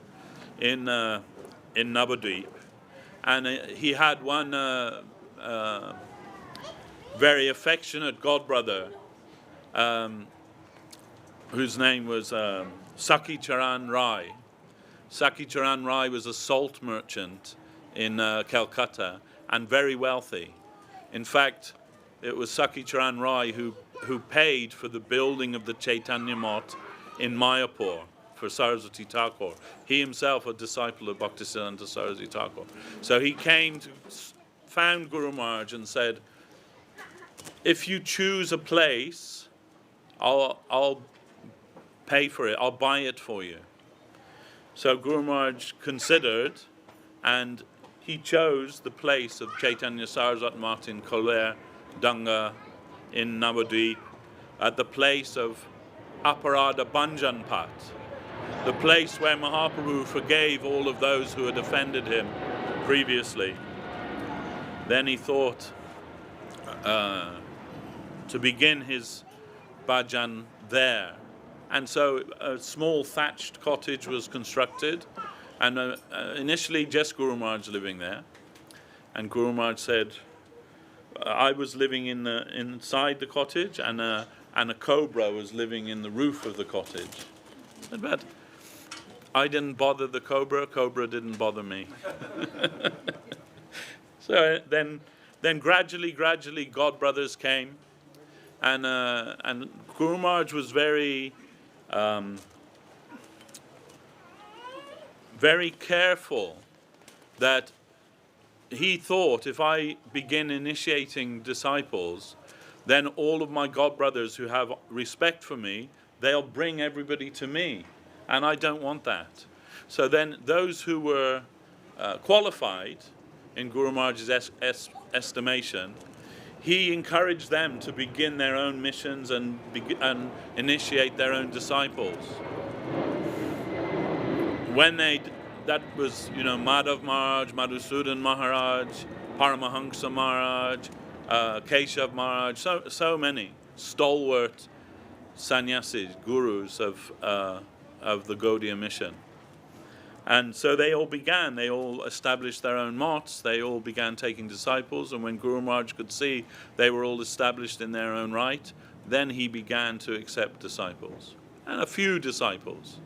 in Navadvip. And he had one very affectionate godbrother whose name was Sakhi Charan Rai. Sakhi Charan Rai was a salt merchant in Calcutta and very wealthy. In fact, it was Sakhi Charan Rai who paid for the building of the Chaitanya Math in Mayapur for Saraswati Thakur. He himself a disciple of Bhaktisiddhanta Saraswati Thakur. So he found Guru Maharaj and said, if you choose a place, I'll pay for it, I'll buy it for you. So Guru Maharaj considered, and he chose the place of Chaitanya Saraswati Math in Koler Danga in Navadvip, at the place of Aparada Banjanpat, the place where Mahaprabhu forgave all of those who had offended him previously. Then he thought to begin his bhajan there. And so a small thatched cottage was constructed, and initially just Guru Maharaj living there. And Guru Maharaj said, I was living inside the cottage, and a cobra was living in the roof of the cottage. But I didn't bother the cobra didn't bother me. So then gradually godbrothers came, and Guru Maharaj was very careful that he thought, if I begin initiating disciples, then all of my godbrothers who have respect for me, they'll bring everybody to me, and I don't want that. So then those who were qualified in Guru Maharaj's estimation, he encouraged them to begin their own missions and initiate their own disciples. When that was, Madhav Maharaj, Madhusudan Maharaj, Paramahansa Maharaj, Keshav Maharaj, so many stalwart sannyasis, gurus of the Gaudiya mission. And so they all established their own motts, they all began taking disciples, and when Guru Maharaj could see they were all established in their own right, then he began to accept disciples. And a few disciples,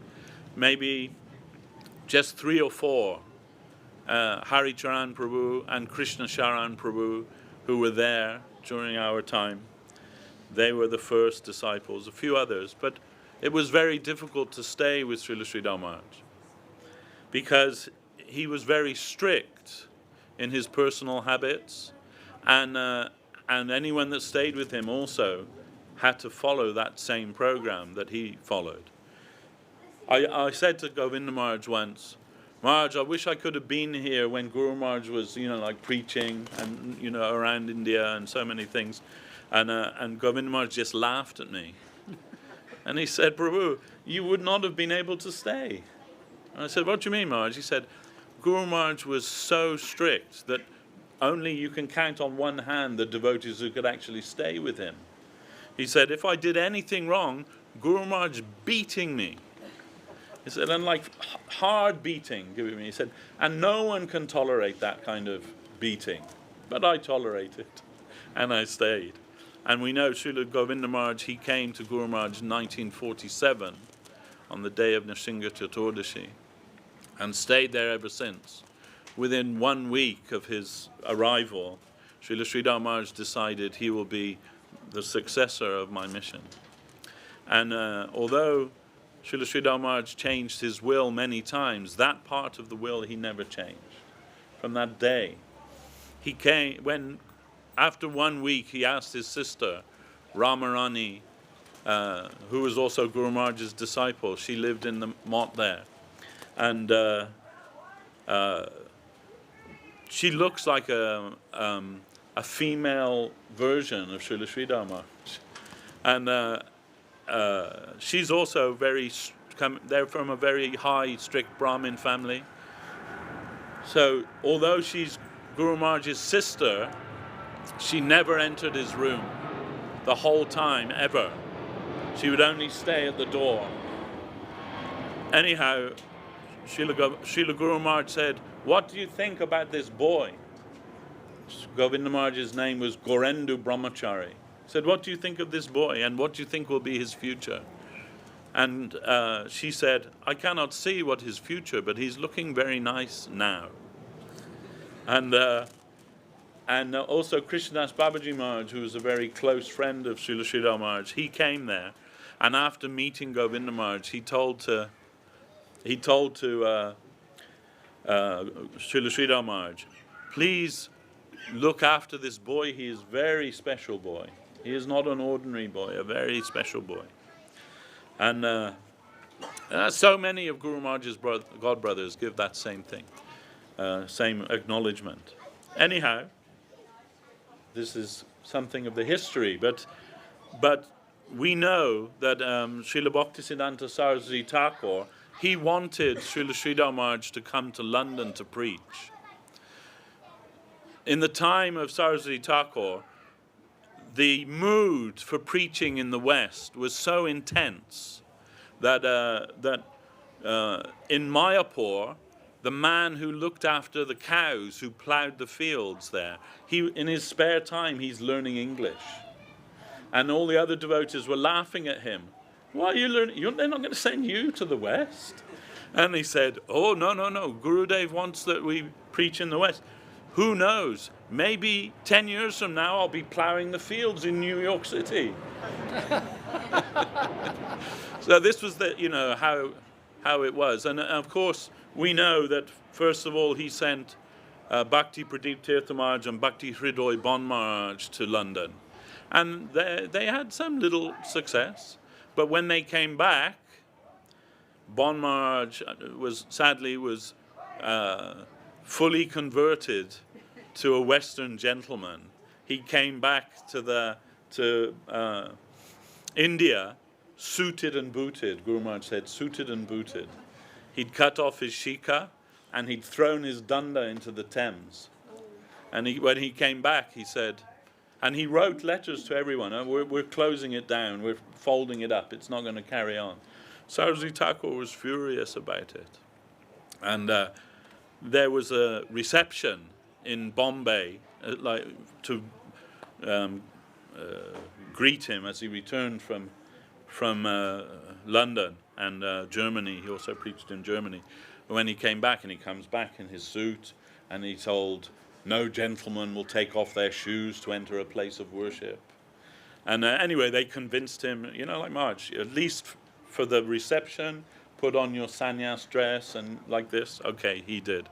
maybe just 3 or 4, Hari Charan Prabhu and Krishna Sharan Prabhu, who were there during our time. They were the first disciples, a few others, but it was very difficult to stay with Srila Sridhar Maharaj because he was very strict in his personal habits, and anyone that stayed with him also had to follow that same program that he followed. I said to Govinda Maharaj once, Maharaj, I wish I could have been here when Guru Maharaj was, like preaching and, around India and so many things. And Govinda Maharaj just laughed at me. And he said, Prabhu, you would not have been able to stay. And I said, what do you mean, Maharaj? He said, Guru Maharaj was so strict that only you can count on one hand the devotees who could actually stay with him. He said, if I did anything wrong, Guru Maharaj beating me. He said, and like hard beating, giving me. He said, and no one can tolerate that kind of beating. But I tolerated, and I stayed. And we know Srila Govinda Maharaj, he came to Guru Maharaj in 1947 on the day of Nrsimha Chaturdashi and stayed there ever since. Within 1 week of his arrival, Srila Sridhar Maharaj decided he will be the successor of my mission. And although Srila Sridhar Maharaj changed his will many times, that part of the will he never changed. From that day, he came, after 1 week, he asked his sister, Ramarani, who was also Guru Maharaj's disciple. She lived in the mott there. And she looks like a female version of Srila Sridhar Maharaj. And she's also they're from a very high, strict Brahmin family. So although she's Guru Maharaj's sister, she never entered his room the whole time, ever. She would only stay at the door. Anyhow, Srila Guru Maharaj said, what do you think about this boy? Govinda Maharaj's name was Gorendu Brahmachari. He said, what do you think of this boy, and what do you think will be his future? And she said, I cannot see what his future, but he's looking very nice now. And also Krishnadas Babaji Maharaj, who was a very close friend of Srila Sridhar Maharaj, he came there, and after meeting Govinda Maharaj, he told to Srila Sridhar Maharaj, please look after this boy. He is a very special boy. He is not an ordinary boy, a very special boy. And so many of Guru Maharaj's God brothers give that same thing, same acknowledgement. Anyhow, this is something of the history, but we know that Srila Bhaktisiddhanta Saraswati Thakur, he wanted Srila Sridhar Maharaj to come to London to preach. In the time of Saraswati Thakur, the mood for preaching in the West was so intense that in Mayapur, the man who looked after the cows, who ploughed the fields there, in his spare time, he's learning English. And all the other devotees were laughing at him. Why are you learning? They're not going to send you to the West. And he said, oh, no. Gurudev wants that we preach in the West. Who knows? Maybe 10 years from now, I'll be ploughing the fields in New York City. So this was how it was. And of course, we know that, first of all, he sent Bhakti Pradeep Tirtha Maharaj and Bhakti Hridoy Bon Maharaj to London. And they had some little success. But when they came back, Bon Maharaj was fully converted to a Western gentleman. He came back to India suited and booted. Guru Maharaj said, suited and booted. He'd cut off his shika and he'd thrown his danda into the Thames. And when he came back, he said, and he wrote letters to everyone. We're closing it down. We're folding it up. It's not going to carry on. Saraswati Thakur was furious about it. And there was a reception in Bombay to greet him as he returned from London and Germany. He also preached in Germany. when he came back, and he comes back in his suit, and he told, no gentleman will take off their shoes to enter a place of worship. And anyway, they convinced him, you know, like Marge, at least for the reception, put on your sannyas dress and like this. Okay, he did.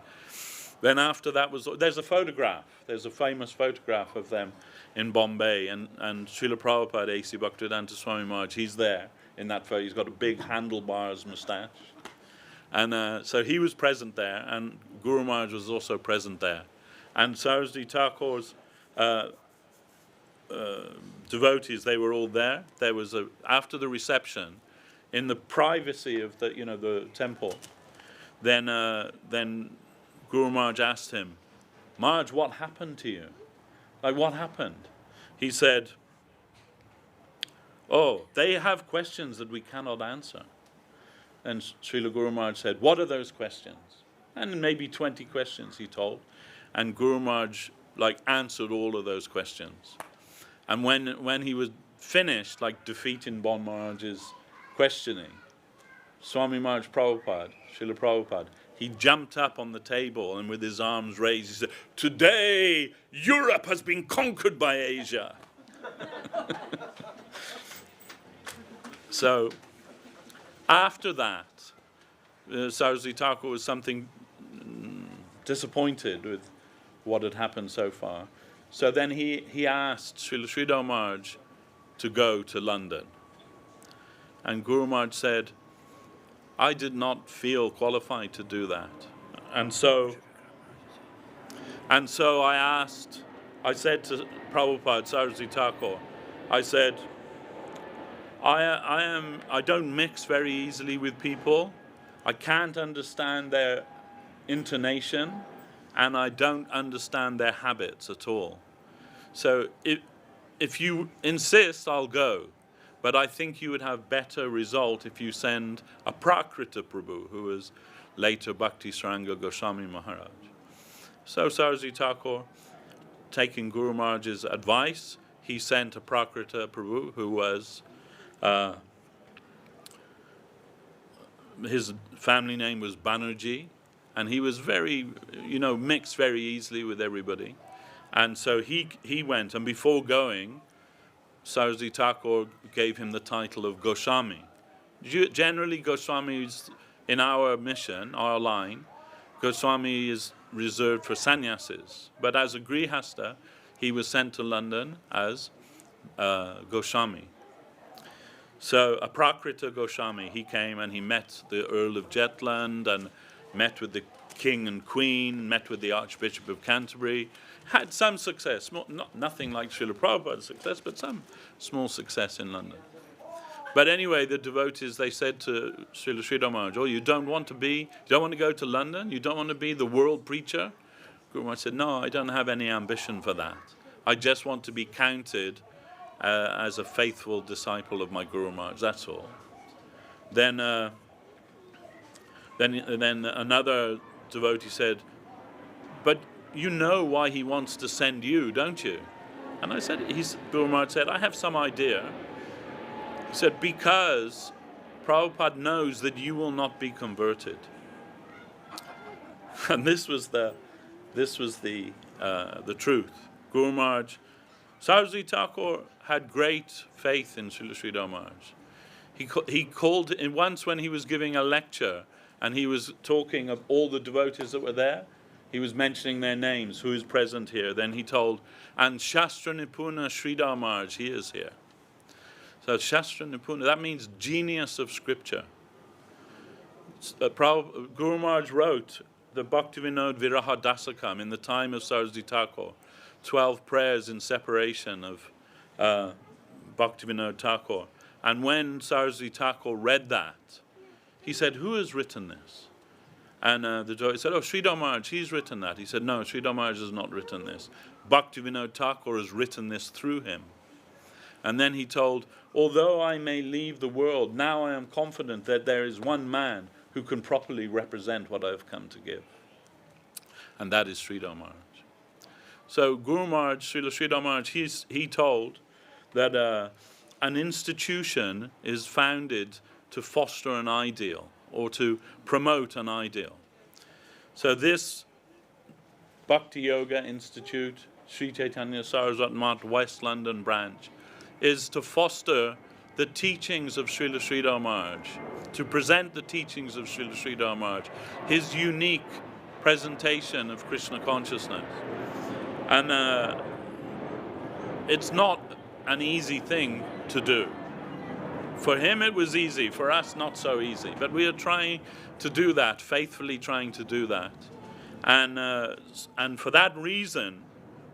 Then after that there's a photograph. There's a famous photograph of them in Bombay, and Srila Prabhupada, A.C. Bhaktivedanta Swami Maharaj, he's there in that photo. He's got a big handlebars moustache. And so he was present there, and Guru Maharaj was also present there. And Saraswati Thakur's devotees, they were all there. There was after the reception, in the privacy of the temple, then Guru Maharaj asked him, Maharaj, what happened to you? Like, what happened? He said, oh, they have questions that we cannot answer. And Srila Guru Maharaj said, what are those questions? And maybe 20 questions he told. And Guru Maharaj answered all of those questions. And when he was finished, defeating Bon Maharaj's questioning, Swami Maharaj Prabhupada, Srila Prabhupada, he jumped up on the table and with his arms raised, he said, today Europe has been conquered by Asia. So after that, Saraswati Thakur was something disappointed with what had happened so far. So then he asked Srila Sridhar Maharaj to go to London. And Guru Maharaj said, I did not feel qualified to do that. And so I said to Prabhupada, Saraswati Thakur, I said, I don't mix very easily with people. I can't understand their intonation, and I don't understand their habits at all. So if you insist, I'll go. But I think you would have better result if you send a Prakrita Prabhu, who was later Bhakti Saranga Goswami Maharaj. So Saraswati Thakur, taking Guru Maharaj's advice, he sent a Prakrita Prabhu, who was, his family name was Banerjee, and he was very, mixed very easily with everybody. And so he went, and before going, Saraswati Thakur gave him the title of Goswami. Generally, Goswami is, in our mission, our line, Goswami is reserved for sannyasis. But as a Grihastha, he was sent to London as Goswami. So a Prakrita Goswami, he came and he met the Earl of Jetland and met with the King and Queen, met with the Archbishop of Canterbury, had some success, nothing like Srila Prabhupada's success, but some small success in London. But anyway, the devotees, they said to Srila Sridhar Maharaj, oh, you don't want to go to London? You don't want to be the world preacher? Guru Maharaj said, no, I don't have any ambition for that. I just want to be counted as a faithful disciple of my Guru Maharaj, that's all. Then another devotee said, but you know why he wants to send you, don't you? And I said, Guru Maharaj said, I have some idea. He said, because Prabhupada knows that you will not be converted. And this was the truth. Guru Maharaj, Saraswati Thakur had great faith in Srila Sridhar Maharaj. He called once when he was giving a lecture and he was talking of all the devotees that were there. He was mentioning their names, who is present here. Then he told, and Shastra Nipuna Sridhar Maharaj, he is here. So Shastra Nipuna, that means genius of scripture. Guru Maharaj wrote the Bhaktivinoda Viraha Dasakam in the time of Saraswati Thakur, 12 prayers in separation of Bhaktivinoda Thakur. And when Saraswati Thakur read that, he said, who has written this? And the devotee said, oh, Sridhar Maharaj, he's written that. He said, no, Sridhar Maharaj has not written this. Bhaktivinoda Thakur has written this through him. And then he told, although I may leave the world, now I am confident that there is one man who can properly represent what I have come to give. And that is Sridhar Maharaj. So Guru Maharaj, Srila Sridhar Maharaj, he told that an institution is founded to foster an ideal or to promote an ideal. So this Bhakti Yoga Institute, Sri Chaitanya Saraswati Math West London branch, is to foster the teachings of Srila Sridhar Maharaj, to present the teachings of Srila Sridhar Maharaj, his unique presentation of Krishna consciousness. And it's not an easy thing to do. For him it was easy, for us not so easy. But we are trying to do that, faithfully trying to do that. And for that reason,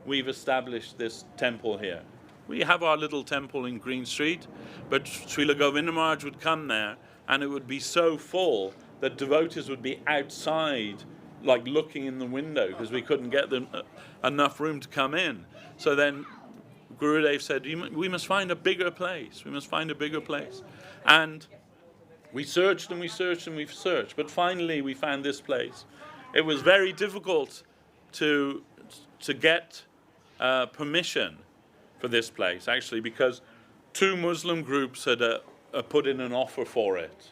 we've established this temple here. We have our little temple in Green Street, but Srila Govinda Maharaj would come there and it would be so full that devotees would be outside, like looking in the window, because we couldn't get them enough room to come in. So then Gurudev said, we must find a bigger place. We must find a bigger place. And we searched and we searched and we've searched, but finally we found this place. It was very difficult to get permission for this place, actually, because 2 Muslim groups had put in an offer for it.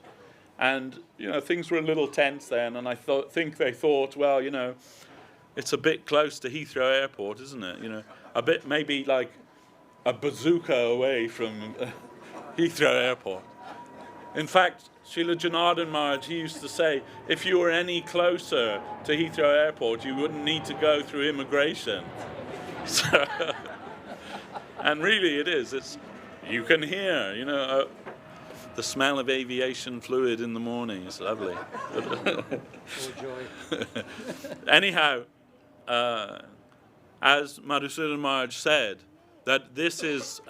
And, things were a little tense then, and I think they thought, well, it's a bit close to Heathrow Airport, isn't it? A bit, maybe like a bazooka away from Heathrow Airport. In fact, Srila Janardhan Maharaj, he used to say, if you were any closer to Heathrow Airport, you wouldn't need to go through immigration. So, and really it is. You can hear, the smell of aviation fluid in the morning. It's lovely. Anyhow, as Madhusudan Maharaj said, that this is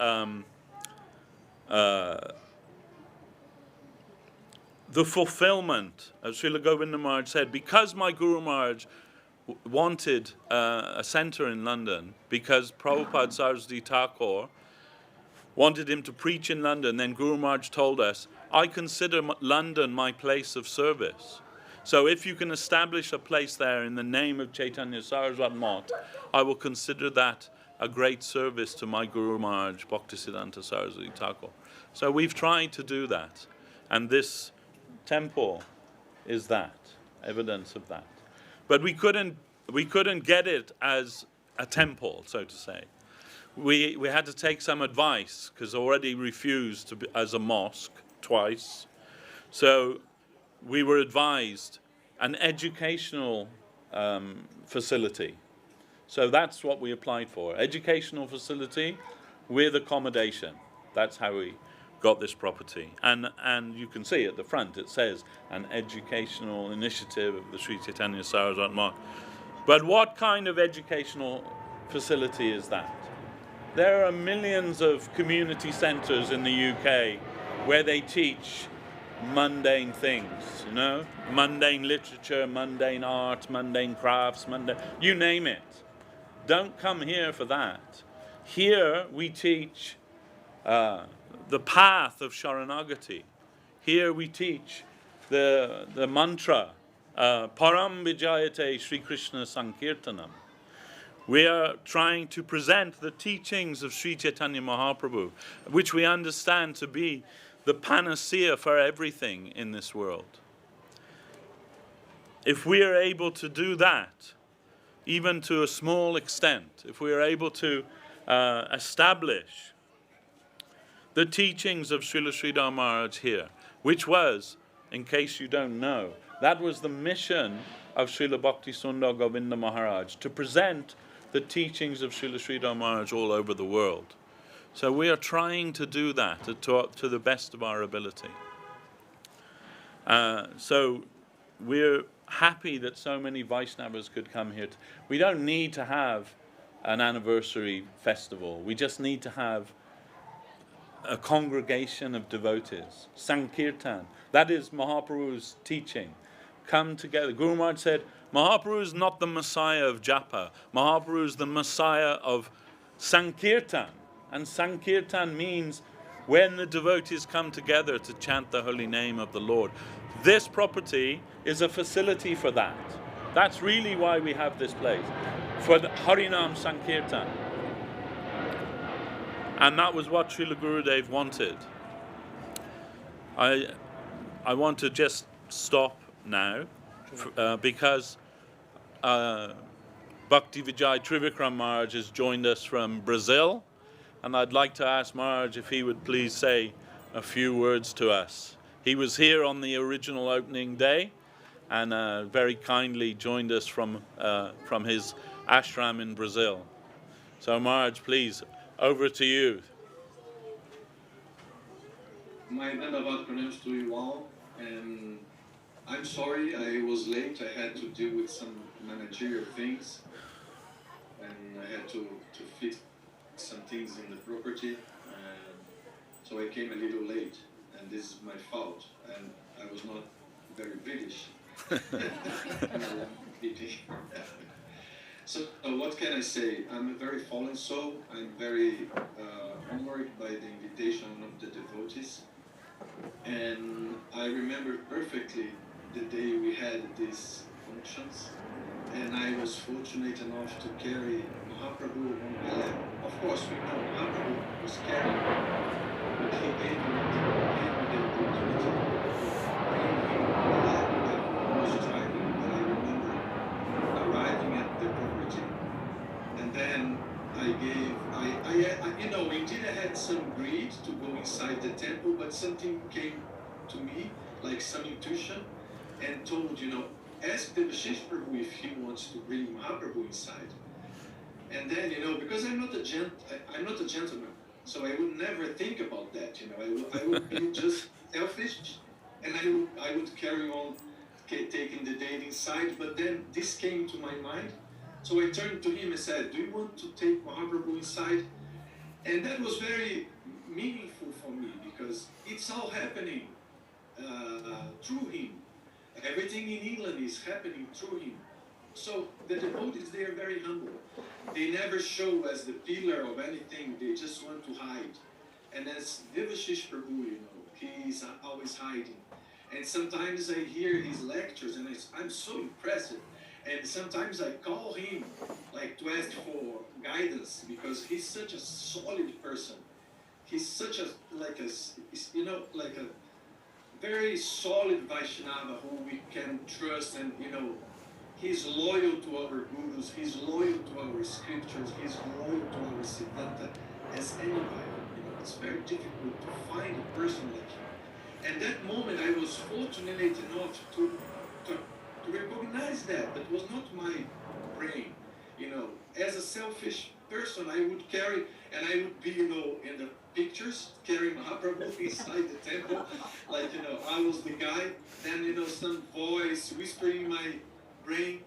the fulfillment, as Srila Govinda Maharaj said, because my Guru Maharaj wanted a centre in London, because Prabhupada Saraswati Thakur wanted him to preach in London, then Guru Maharaj told us, I consider London my place of service. So if you can establish a place there in the name of Chaitanya Saraswati Math, I will consider that a great service to my Guru Maharaj, Bhaktisiddhanta Saraswati Thakur. So we've tried to do that, and this temple is that, evidence of that. But we couldn't get it as a temple, so to say. We had to take some advice, because already refused to be, as a mosque twice. So we were advised an educational facility. So that's what we applied for. Educational facility with accommodation. That's how we got this property. And you can see at the front it says an educational initiative of the Sri Chaitanya Saraswati Math. But what kind of educational facility is that? There are millions of community centres in the UK where they teach mundane things, mundane literature, mundane art, mundane crafts, you name it. Don't come here for that. Here we teach the path of Sharanagati. Here we teach the mantra, Param Vijayate Sri Krishna Sankirtanam. We are trying to present the teachings of Sri Chaitanya Mahaprabhu, which we understand to be the panacea for everything in this world. If we are able to do that, even to a small extent, if we are able to establish the teachings of Srila Sridhar Maharaj here, which was, in case you don't know, that was the mission of Srila Bhakti Sundar Govinda Maharaj, to present the teachings of Srila Sridhar Maharaj all over the world. So we are trying to do that to the best of our ability. So we're happy that so many Vaishnavas could come here. We don't need to have an anniversary festival. We just need to have a congregation of devotees. Sankirtan. That is Mahaprabhu's teaching. Come together. Guru Maharaj said, Mahaprabhu is not the Messiah of Japa. Mahaprabhu is the Messiah of Sankirtan. And Sankirtan means when the devotees come together to chant the holy name of the Lord. This property is a facility for that. That's really why we have this place, for the Harinam Sankirtan. And that was what Srila Gurudev wanted. I want to just stop now, because Bhakti Vijay Trivikram Maharaj has joined us from Brazil, and I'd like to ask Maharaj if he would please say a few words to us. He was here on the original opening day, and very kindly joined us from his ashram in Brazil. So Maharaj, please, over to you.
My Dandavat pronounced to you all, and I'm sorry I was late. I had to deal with some managerial things, and I had to fix some things in the property, and so I came a little late, and this is my fault, and I was not very British. So what can I say? I'm a very fallen soul. I'm very honored by the invitation of the devotees, and I remember perfectly the day we had these functions, and I was fortunate enough to carry Mahaprabhu on my lap. Of course, we know Mahaprabhu was carrying, but he gave me the opportunity to bring him on my lap. I don't know who was driving, but I remember arriving at the property, and then indeed I had some greed to go inside the temple, but something came to me, like some intuition, and told, ask the Vishesh Prabhu if he wants to bring Mahaprabhu inside. And then, because I'm not a gentleman, so I would never think about that, I would be just selfish, and I would carry on taking the date inside, but then this came to my mind, so I turned to him and said, do you want to take Mahaprabhu inside? And that was very meaningful for me, because it's all happening through him. Everything in England is happening through him. So the devotees, they are very humble. They never show as the pillar of anything, they just want to hide. And as Devashish Prabhu, he's always hiding. And sometimes I hear his lectures and I'm so impressed. And sometimes I call him to ask for guidance, because he's such a solid person. He's such a very solid Vaishnava who we can trust, and he's loyal to our gurus, he's loyal to our scriptures, he's loyal to our Siddhanta as anybody. It's very difficult to find a person like him. And that moment I was fortunate enough to recognize that. That was not my brain. As a selfish person, I would carry, and I would be, in the pictures, carrying Mahaprabhu inside the temple, I was the guy. Then, some voice whispering in my brain,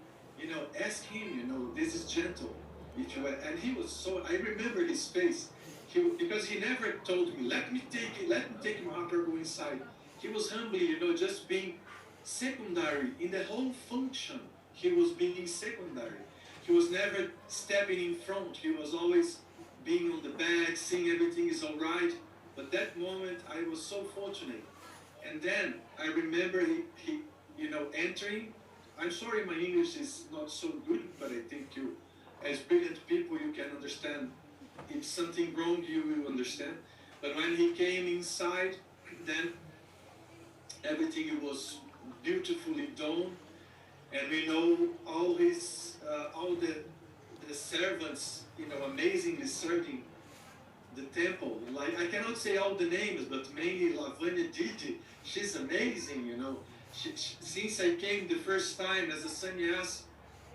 ask him, this is gentle. And he was so, I remember his face, because he never told me, let me take Mahaprabhu inside. He was humbly, just being secondary in the whole function. He was being secondary. He was never stepping in front. He was always being on the back, seeing everything is all right. But that moment, I was so fortunate. And then I remember he entering. I'm sorry, my English is not so good, but I think you, as brilliant people, you can understand. If something wrong, you will understand. But when he came inside, then everything was beautifully done, and we know all the servants, amazingly serving the temple. I cannot say all the names, but mainly Lavanya Didi. She's amazing, since I came the first time as a sannyas,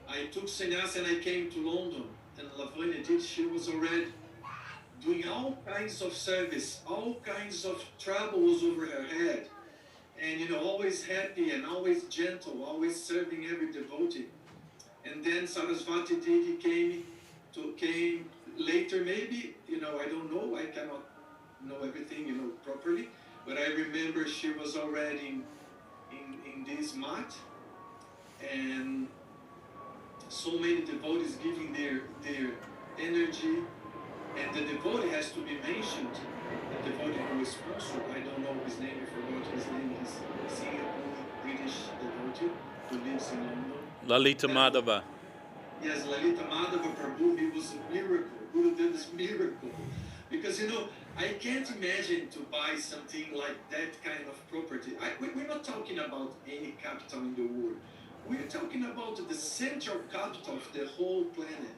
I took sannyas and I came to London, and Lavanya Didi, she was already doing all kinds of service, all kinds of troubles over her head. And always happy and always gentle, always serving every devotee. And then Sarasvati Devi came later, maybe, I don't know, I cannot know everything, properly, but I remember she was already in this mat, and so many devotees giving their energy, and the devotee has to be mentioned. The devotee who is sponsored, I don't know his name, I forgot his name, he's a Singapore British devotee who lives in London.
Lalita Madhava.
Yes, Lalita Madhava Prabhu, he was a miracle. Guru did this miracle. Because, I can't imagine to buy something like that kind of property. We're not talking about any capital in the world. We're talking about the central capital of the whole planet.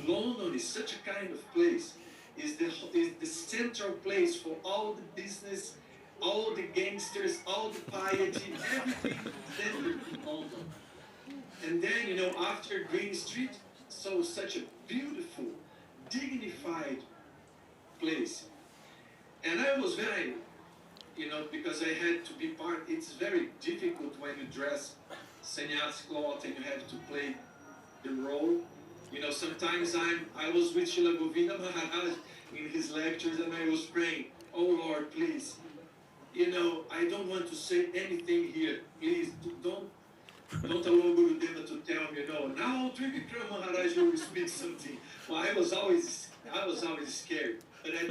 London is such a kind of place. Is the central place for all the business, all the gangsters, all the piety, everything centered in London. And then, you know, after Green Street, so such a beautiful, dignified place. And I was very, you know, because I had to be part, it's very difficult when you dress sannyas cloth and you have to play the role. You know, sometimes I was with Srila Govinda Maharaj in his lectures and I was praying, oh Lord, please, you know, I don't want to say anything here. Please don't allow Guru Deva to tell me, you know, now Trivikram Maharaj will speak something. Well, I was always scared. But I